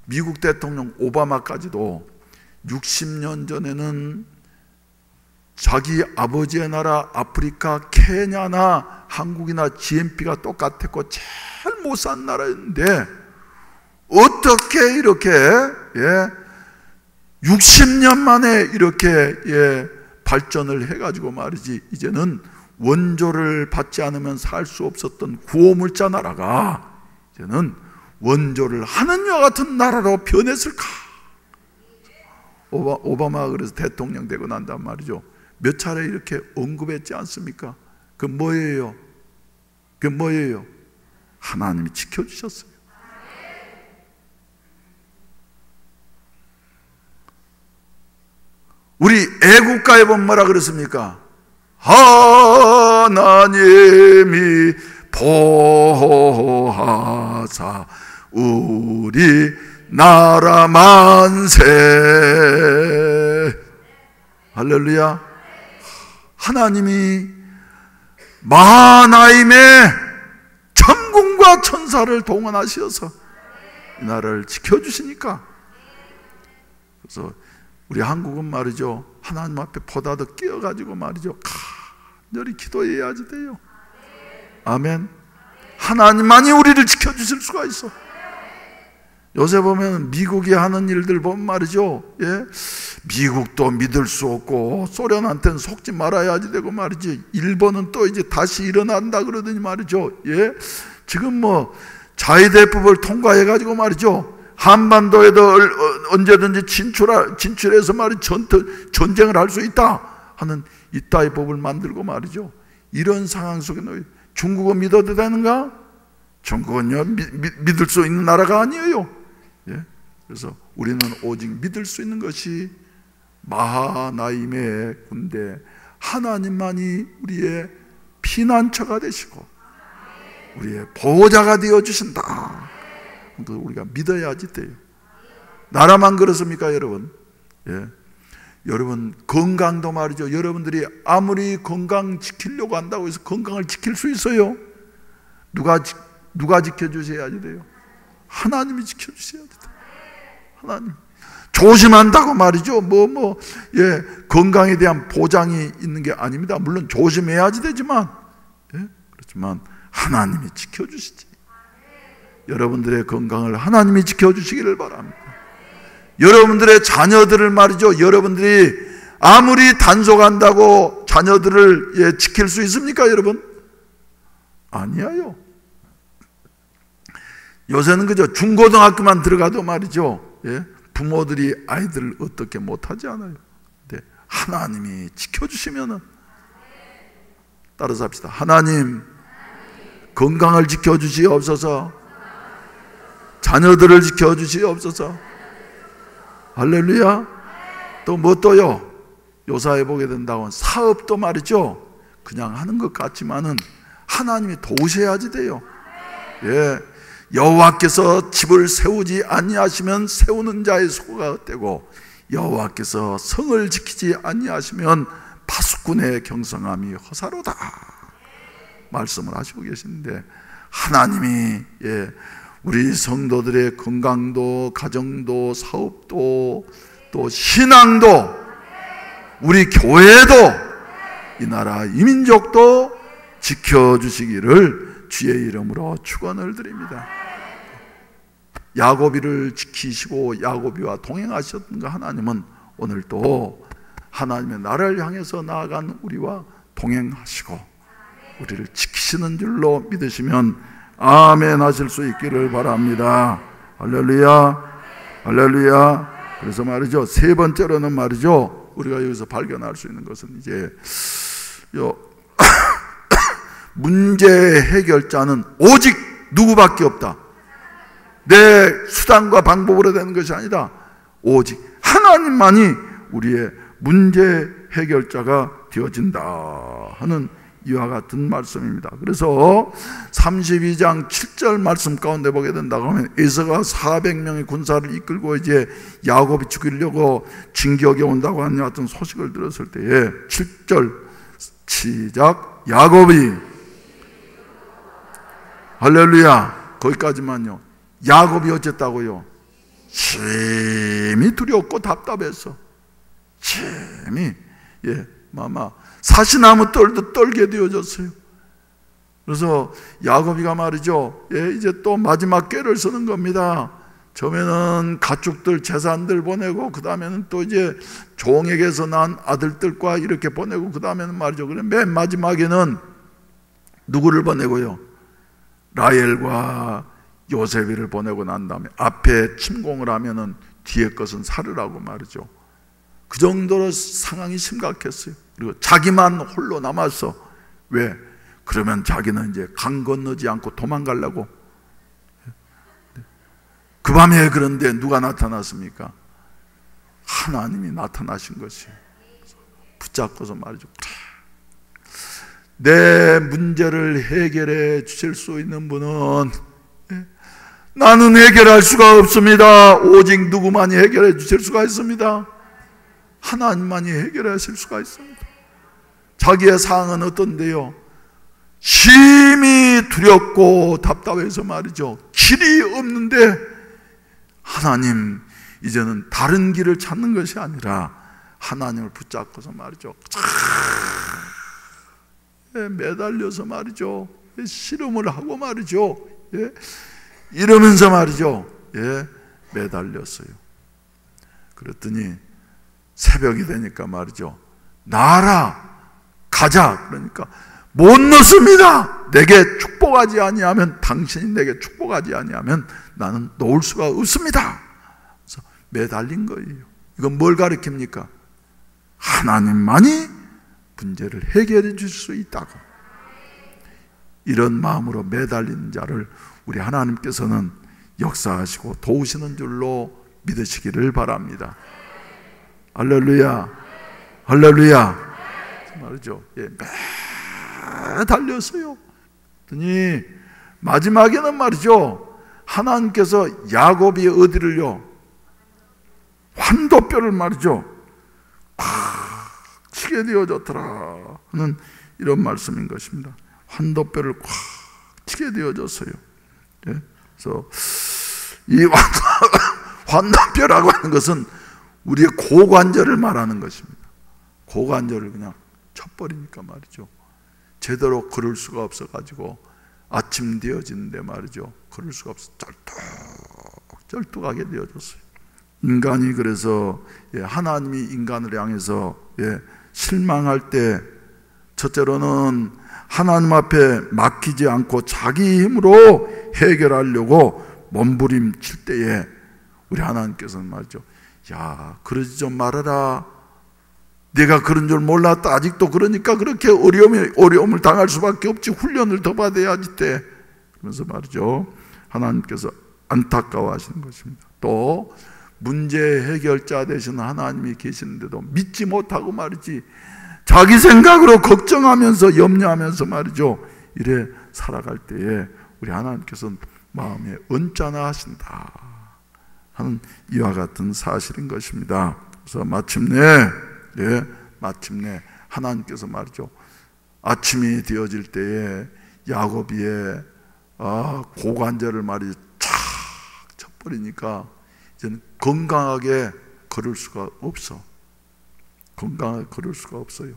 미국 대통령 오바마까지도 60년 전에는 자기 아버지의 나라 아프리카 케냐나 한국이나 GNP가 똑같았고 제일 못 산 나라였는데 어떻게 이렇게 60년 만에 이렇게 발전을 해가지고 말이지, 이제는 원조를 받지 않으면 살 수 없었던 구호물자 나라가 이제는 원조를 하느님과 같은 나라로 변했을까? 오바마가 그래서 대통령 되고 난단 말이죠, 몇 차례 이렇게 언급했지 않습니까? 그 뭐예요? 그 뭐예요? 하나님이 지켜주셨어요. 우리 애국가에 보면 뭐라 그랬습니까? 하나님이 보호하사 우리 나라 만세. 할렐루야. 하나님이 마하나임의 천군과 천사를 동원하셔서 이 나라를 지켜주시니까. 그래서 우리 한국은 말이죠, 하나님 앞에 보다도 끼어가지고 말이죠, 간절히 기도해야지 돼요. 아멘. 하나님만이 우리를 지켜주실 수가 있어. 요새 보면 미국이 하는 일들 보면 말이죠, 미국도 믿을 수 없고 소련한테는 속지 말아야지 되고 말이지, 일본은 또 이제 다시 일어난다 그러더니 말이죠, 지금 뭐 자위대법을 통과해가지고 말이죠, 한반도에도 언제든지 진출해서 말이 전쟁을 할 수 있다 하는 이따의 법을 만들고 말이죠. 이런 상황 속에 중국은 믿어도 되는가? 중국은요, 믿을 수 있는 나라가 아니에요. 그래서 우리는 오직 믿을 수 있는 것이 마하나임의 군대, 하나님만이 우리의 피난처가 되시고 우리의 보호자가 되어주신다. 우리가 믿어야지 돼요. 나라만 그렇습니까 여러분? 여러분 건강도 말이죠, 여러분들이 아무리 건강 지키려고 한다고 해서 건강을 지킬 수 있어요? 누가 지켜주셔야지 돼요? 하나님이 지켜주셔야 돼요. 하나님. 조심한다고 말이죠, 건강에 대한 보장이 있는 게 아닙니다. 물론 조심해야지 되지만, 그렇지만 하나님이 지켜주시지. 여러분들의 건강을 하나님이 지켜주시기를 바랍니다. 여러분들의 자녀들을 말이죠, 여러분들이 아무리 단속한다고 자녀들을 지킬 수 있습니까 여러분? 아니에요. 요새는 그저 중고등학교만 들어가도 말이죠, 부모들이 아이들을 어떻게 못하지 않아요. 근데 하나님이 지켜주시면은, 따라서 합시다. 하나님, 건강을 지켜주시옵소서. 자녀들을 지켜주시옵소서. 할렐루야. 또 뭐 또요? 요사해 보게 된다고 사업도 말이죠, 그냥 하는 것 같지만은 하나님이 도우셔야지 돼요. 여호와께서 집을 세우지 아니하시면 세우는 자의 수고가 헛되고 여호와께서 성을 지키지 아니하시면 파수꾼의 경성함이 허사로다 말씀을 하시고 계시는데, 하나님이 우리 성도들의 건강도 가정도 사업도 또 신앙도 우리 교회도 이 나라 이민족도 지켜주시기를 주의 이름으로 축원을 드립니다. 야고비를 지키시고 야고비와 동행하셨던 그 하나님은 오늘도 하나님의 나라를 향해서 나아간 우리와 동행하시고 우리를 지키시는 줄로 믿으시면 아멘 하실 수 있기를 바랍니다. 할렐루야. 할렐루야. 그래서 말이죠, 세 번째로는 말이죠, 우리가 여기서 발견할 수 있는 것은 이제 문제 해결자는 오직 누구밖에 없다. 내 수단과 방법으로 되는 것이 아니라 오직 하나님만이 우리의 문제 해결자가 되어진다 하는 이와 같은 말씀입니다. 그래서 32장 7절 말씀 가운데 보게 된다고 하면 에서가 400명의 군사를 이끌고 이제 야곱이 죽이려고 진격에 온다고 하는 같은 소식을 들었을 때에 7절 시작. 야곱이, 할렐루야, 거기까지만요. 야곱이 어쨌다고요? 심히 두렵고 답답했어. 심히, 사시나무 떨도 떨게 되어졌어요. 그래서 야곱이가 말이죠, 이제 또 마지막 꾀를 쓰는 겁니다. 처음에는 가축들, 재산들 보내고, 그 다음에는 또 이제 종에게서 난 아들들과 이렇게 보내고, 그 다음에는 말이죠, 그럼 맨 마지막에는 누구를 보내고요? 라헬과 요셉이를 보내고 난 다음에 앞에 침공을 하면은 뒤에 것은 살으라고 말이죠. 그 정도로 상황이 심각했어요. 그리고 자기만 홀로 남았어. 왜? 그러면 자기는 이제 강 건너지 않고 도망가려고. 그 밤에 그런데 누가 나타났습니까? 하나님이 나타나신 것이에요. 붙잡고서 말이죠. 내 문제를 해결해 주실 수 있는 분은 나는 해결할 수가 없습니다. 오직 누구만이 해결해 주실 수가 있습니다. 하나님만이 해결하실 수가 있습니다. 자기의 상황은 어떤데요? 심히 두렵고 답답해서 말이죠. 길이 없는데 하나님, 이제는 다른 길을 찾는 것이 아니라 하나님을 붙잡고서 말이죠. 매달려서 말이죠. 씨름을 하고 말이죠. 이러면서 말이죠. 매달렸어요. 그랬더니 새벽이 되니까 말이죠. 나아라, 가자. 그러니까 못 놓습니다. 내게 축복하지 아니하면, 당신이 내게 축복하지 아니하면 나는 놓을 수가 없습니다. 그래서 매달린 거예요. 이건 뭘 가리킵니까? 하나님만이 문제를 해결해 줄 수 있다고. 이런 마음으로 매달리는 자를 우리 하나님께서는 역사하시고 도우시는 줄로 믿으시기를 바랍니다. 할렐루야, 할렐루야. 말이죠. 매달렸어요. 그랬더니 마지막에는 말이죠, 하나님께서 야곱이 어디를요? 환도뼈를 말이죠, 콱 치게 되어졌더라 하는 이런 말씀인 것입니다. 환도뼈를 콱 치게 되어졌어요. 그래서 이 환도뼈라고 하는 것은 우리의 고관절을 말하는 것입니다. 고관절을 그냥 쳐버리니까 말이죠. 제대로 걸을 수가 없어가지고 아침 되어지는데 말이죠. 걸을 수가 없어 쩔뚝하게 되어졌어요. 인간이 그래서 하나님이 인간을 향해서 실망할 때 첫째로는 하나님 앞에 맡기지 않고 자기 힘으로 해결하려고 몸부림칠 때에 우리 하나님께서는 말이죠. 야, 그러지 좀 말아라. 내가 그런 줄 몰랐다. 아직도 그러니까 그렇게 어려움을 당할 수밖에 없지. 훈련을 더 받아야지 때. 그러면서 말이죠. 하나님께서 안타까워하시는 것입니다. 또 문제 해결자 되시는 하나님이 계시는데도 믿지 못하고 말이지, 자기 생각으로 걱정하면서 염려하면서 말이죠, 이래 살아갈 때에 우리 하나님께서는 마음에 언짢아 하신다 하는 이와 같은 사실인 것입니다. 그래서 마침내 하나님께서 말이죠, 아침이 되어질 때에 야곱이의 고관절을 말이죠 착 쳐버리니까 이제는 건강하게 걸을 수가 없어. 건강하게 걸을 수가 없어요.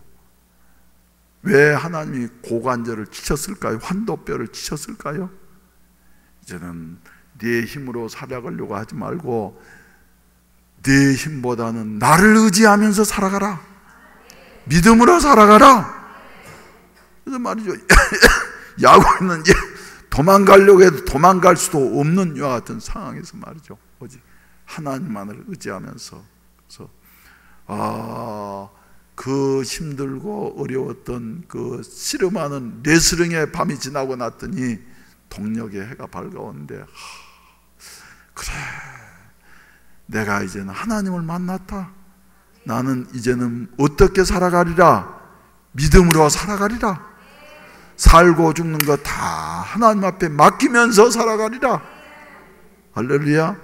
왜 하나님이 고관절을 치셨을까요? 환도뼈를 치셨을까요? 이제는 네 힘으로 살아가려고 하지 말고 네 힘보다는 나를 의지하면서 살아가라. 믿음으로 살아가라. 그래서 말이죠. 야곱은 이제 도망가려고 해도 도망갈 수도 없는 이와 같은 상황에서 말이죠. 오직 하나님만을 의지하면서, 그래서 그 힘들고 어려웠던 그 씨름하는 레스링의 밤이 지나고 났더니 동력의 해가 밝아오는데, 그래, 내가 이제는 하나님을 만났다. 나는 이제는 어떻게 살아가리라? 믿음으로 살아가리라. 살고 죽는 것 다 하나님 앞에 맡기면서 살아가리라. 할렐루야.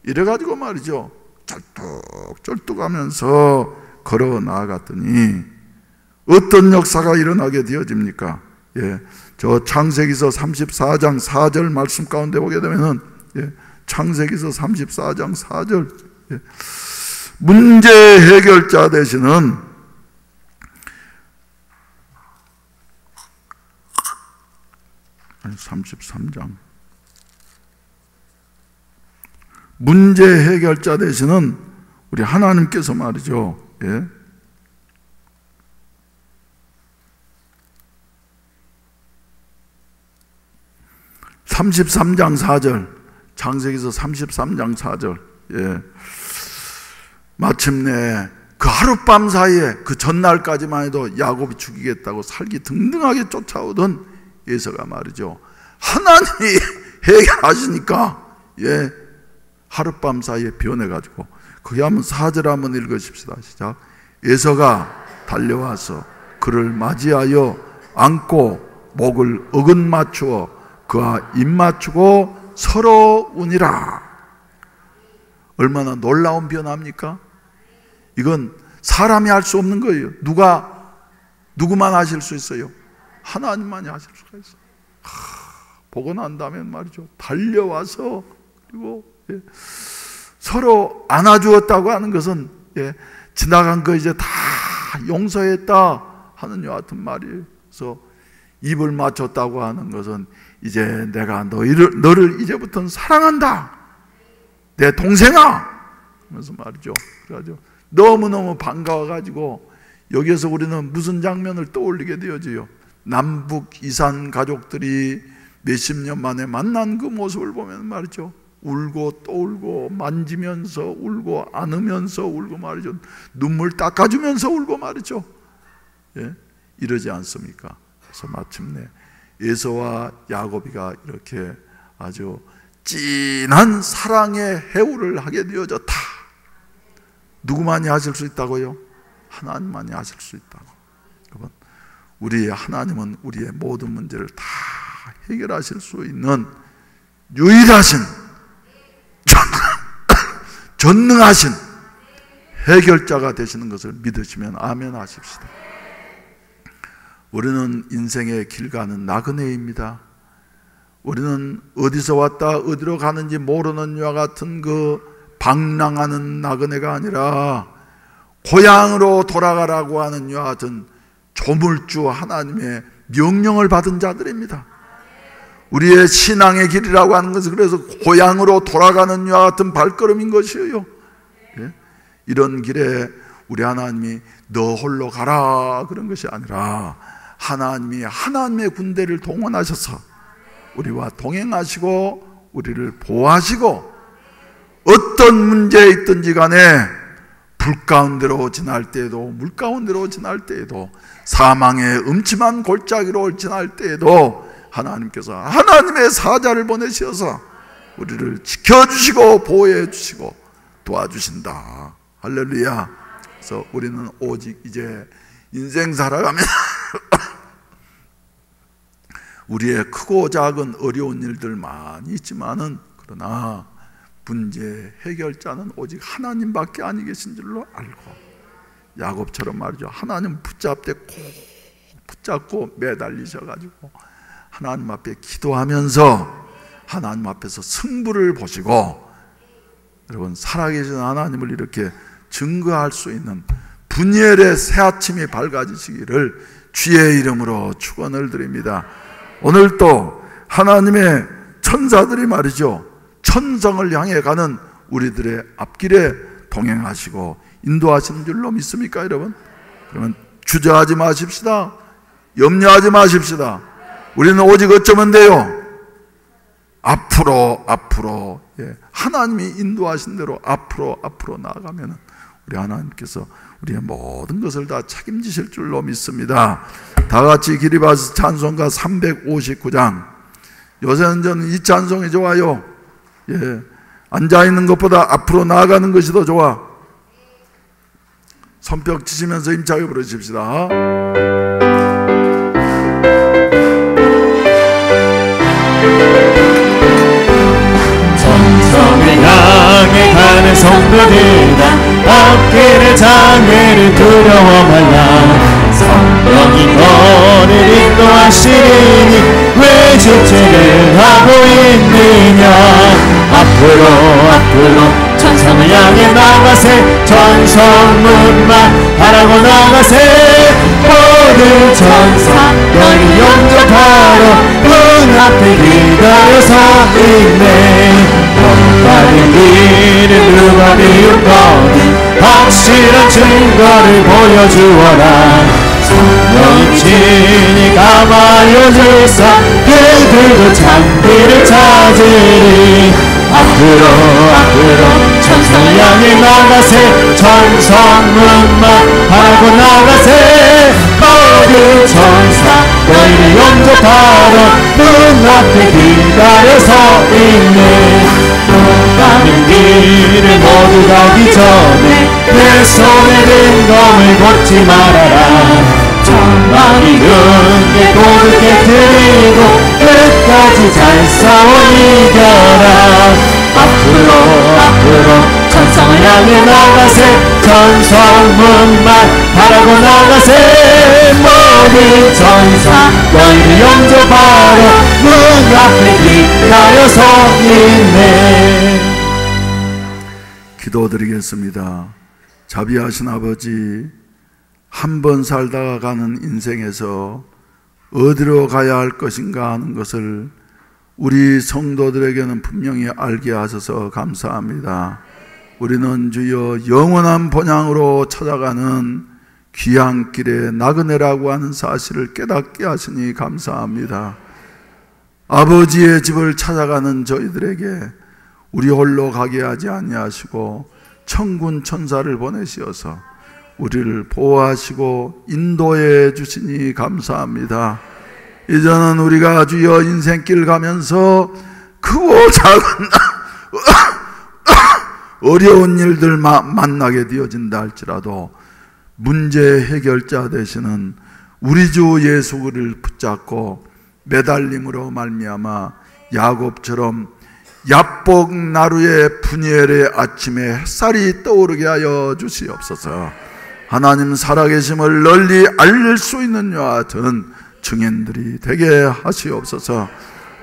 이래가지고 말이죠, 쩔뚝쩔뚝하면서 걸어 나아갔더니 어떤 역사가 일어나게 되어집니까? 예, 저 창세기서 34장 4절 말씀 가운데 보게 되면은, 예, 창세기서 34장 4절, 예, 문제 해결자 되시는 아니 33장 문제 해결자 되시는 우리 하나님께서 말이죠, 예, 33장 4절, 창세기서 33장 4절, 예, 마침내 그 하룻밤 사이에 그 전날까지만 해도 야곱이 죽이겠다고 살기 등등하게 쫓아오던 에서가 말이죠, 하나님이 해결하시니까, 예, 하룻밤 사이에 변해가지고, 거기 한번 4절 한번 읽으십시다. 시작. 에서가 달려와서 그를 맞이하여 안고 목을 어긋 맞추어 그와 입 맞추고 서로 우니라. 얼마나 놀라운 변화입니까? 이건 사람이 할 수 없는 거예요. 누구만 하실 수 있어요? 하나님만이 하실 수가 있어요. 보고 난 다음에 말이죠, 달려와서, 그리고, 예, 서로 안아주었다고 하는 것은, 예, 지나간 거 이제 다 용서했다 하는 요 같은 말이에요. 그래서 입을 맞췄다고 하는 것은 이제 내가 너를 이제부터는 사랑한다, 내 동생아, 하면서 말이죠. 그래가지고 너무너무 반가워가지고, 여기에서 우리는 무슨 장면을 떠올리게 되어져요? 남북 이산 가족들이 몇십 년 만에 만난 그 모습을 보면 말이죠, 울고 또 울고, 만지면서 울고, 안으면서 울고 말이죠, 눈물 닦아주면서 울고 말이죠, 예? 이러지 않습니까? 그래서 마침내 에서와 야곱이가 이렇게 아주 진한 사랑의 해우를 하게 되어졌다. 누구만이 하실 수 있다고요? 하나님만이 하실 수 있다고. 여러분, 우리의 하나님은 우리의 모든 문제를 다 해결하실 수 있는 유일하신 전능하신 해결자가 되시는 것을 믿으시면 아멘 하십시다. 우리는 인생의 길 가는 나그네입니다. 우리는 어디서 왔다 어디로 가는지 모르는 이와 같은 그 방랑하는 나그네가 아니라 고향으로 돌아가라고 하는 이와 같은 조물주 하나님의 명령을 받은 자들입니다. 우리의 신앙의 길이라고 하는 것은 그래서 고향으로 돌아가는 이와 같은 발걸음인 것이에요. 예? 이런 길에 우리 하나님이 너 홀로 가라 그런 것이 아니라, 하나님이 하나님의 군대를 동원하셔서 우리와 동행하시고 우리를 보호하시고, 어떤 문제에 있든지 간에 불 가운데로 지날 때에도, 물 가운데로 지날 때에도, 사망의 음침한 골짜기로 지날 때에도 하나님께서 하나님의 사자를 보내셔서 우리를 지켜주시고 보호해 주시고 도와주신다. 할렐루야. 그래서 우리는 오직 이제 인생 살아가면 우리의 크고 작은 어려운 일들 많이 있지만은, 그러나 문제 해결자는 오직 하나님밖에 아니 계신 줄로 알고, 야곱처럼 말이죠, 하나님 붙잡되 꼭 붙잡고 매달리셔가지고 하나님 앞에 기도하면서 하나님 앞에서 승부를 보시고, 여러분 살아계신 하나님을 이렇게 증거할 수 있는 분열의 새 아침이 밝아지시기를 주의 이름으로 축원을 드립니다. 오늘도 하나님의 천사들이 말이죠, 천성을 향해 가는 우리들의 앞길에 동행하시고 인도하시는 줄로 믿습니까, 여러분? 그러면 주저하지 마십시다. 염려하지 마십시다. 우리는 오직 어쩌면 돼요? 앞으로, 예, 하나님이 인도하신 대로 앞으로 나아가면 우리 하나님께서 우리의 모든 것을 다 책임지실 줄로 믿습니다. 다 같이 기리바스 찬송가 359장. 요새는 저는 이 찬송이 좋아요. 예, 앉아있는 것보다 앞으로 나아가는 것이 더 좋아. 손뼉 치시면서 힘차게 부르십시다. 성도들아 앞길의 장애를 두려워 말라. 성령이 너를 인도하시니 왜 주체를 하고 있느냐. 앞으로 천성을 향해 나가세. 천성문만 바라고 나가세. 모든 천사 너희를 영접하러 문 앞에 기다려서 있네. 너희의 길을 누가 비웃거든 확실한 증거를 보여주어라. 성령이 친히 감하여 주사 그들도 장비를 찾으리. 앞으로 천성을 향해 나가세. 천성문만 하고 나가세. 모든 천사 너희를 영접하러 문 앞에 기다려서 있네. 가는 길을 모두 가기 전에 내 손에 든 검을 걷지 말아라. 전방이 은게 고를 깨뜨리고 끝까지 잘 싸워 이겨라. 앞으로 천성을 향해 나가세. 천성문만 바라고 나가세. 모든 천사 너희를 영접하러 문 앞에 기다려서 있네. 기도드리겠습니다. 자비하신 아버지, 한 번 살다가 가는 인생에서 어디로 가야 할 것인가 하는 것을 우리 성도들에게는 분명히 알게 하셔서 감사합니다. 우리는 주여 영원한 본향으로 찾아가는 귀한 길에 나그네라고 하는 사실을 깨닫게 하시니 감사합니다. 아버지의 집을 찾아가는 저희들에게 우리 홀로 가게 하지 아니하시고 천군 천사를 보내시어서 우리를 보호하시고 인도해 주시니 감사합니다. 이제는 우리가 주여 인생길 가면서 크고 작은 어려운 일들 만나게 되어진다 할지라도 문제 해결자 되시는 우리 주 예수 그리스도를 붙잡고 매달림으로 말미암아 야곱처럼 야복 나루의 분열의 아침에 햇살이 떠오르게 하여 주시옵소서. 하나님 살아계심을 널리 알릴 수 있는 이와 같은 증인들이 되게 하시옵소서.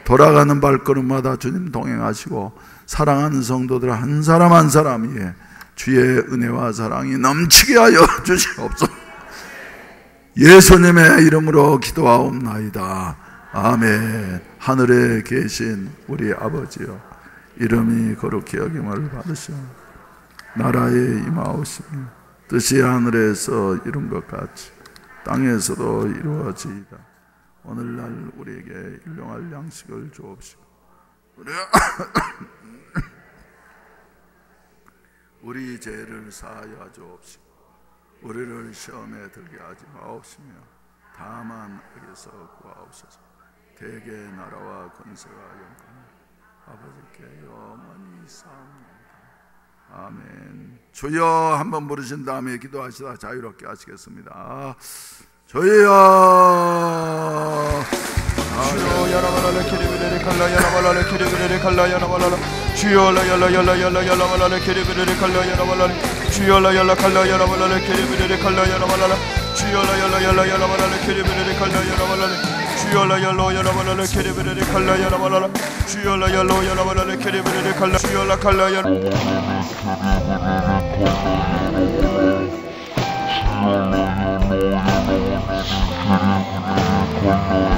돌아가는 발걸음마다 주님 동행하시고 사랑하는 성도들 한 사람 한 사람 위에 주의 은혜와 사랑이 넘치게 하여 주시옵소서. 예수님의 이름으로 기도하옵나이다. 아멘. 하늘에 계신 우리 아버지여, 이름이 거룩히 여김을 받으시오. 나라에 임하옵시며 뜻이 하늘에서 이룬 것 같이 땅에서도 이루어지이다. 오늘날 우리에게 일용할 양식을 주옵시고 우리 죄를 사하여 주옵시고 우리를 시험에 들게 하지 마옵시며 다만 악에서 구하옵소서. 대개 나라와 권세와 영광은 아버지께 영원히 있사옵나이다. 아멘. 주여 한번 부르신 다음에 기도하시다 자유롭게 하시겠습니다. 주여 주여 야라발라레 키리비레레 칼라 야라발라레 키리비레레 칼라 야라발라라 주여 라야라야라야라야라발라레 키리비레레 칼라 야라발라레 주여 라야라 칼라 야라발라레 키리비레레 칼라 야라발라라 주여 라야라야라야라발라레 키리비레레 칼라 야라발라레 주여 라야로 야라발라레 키리비레레 칼라 야라발라라 주여 라야로 야라발라레 키리비레레 칼라 주여 라 칼라 야라 Thank you.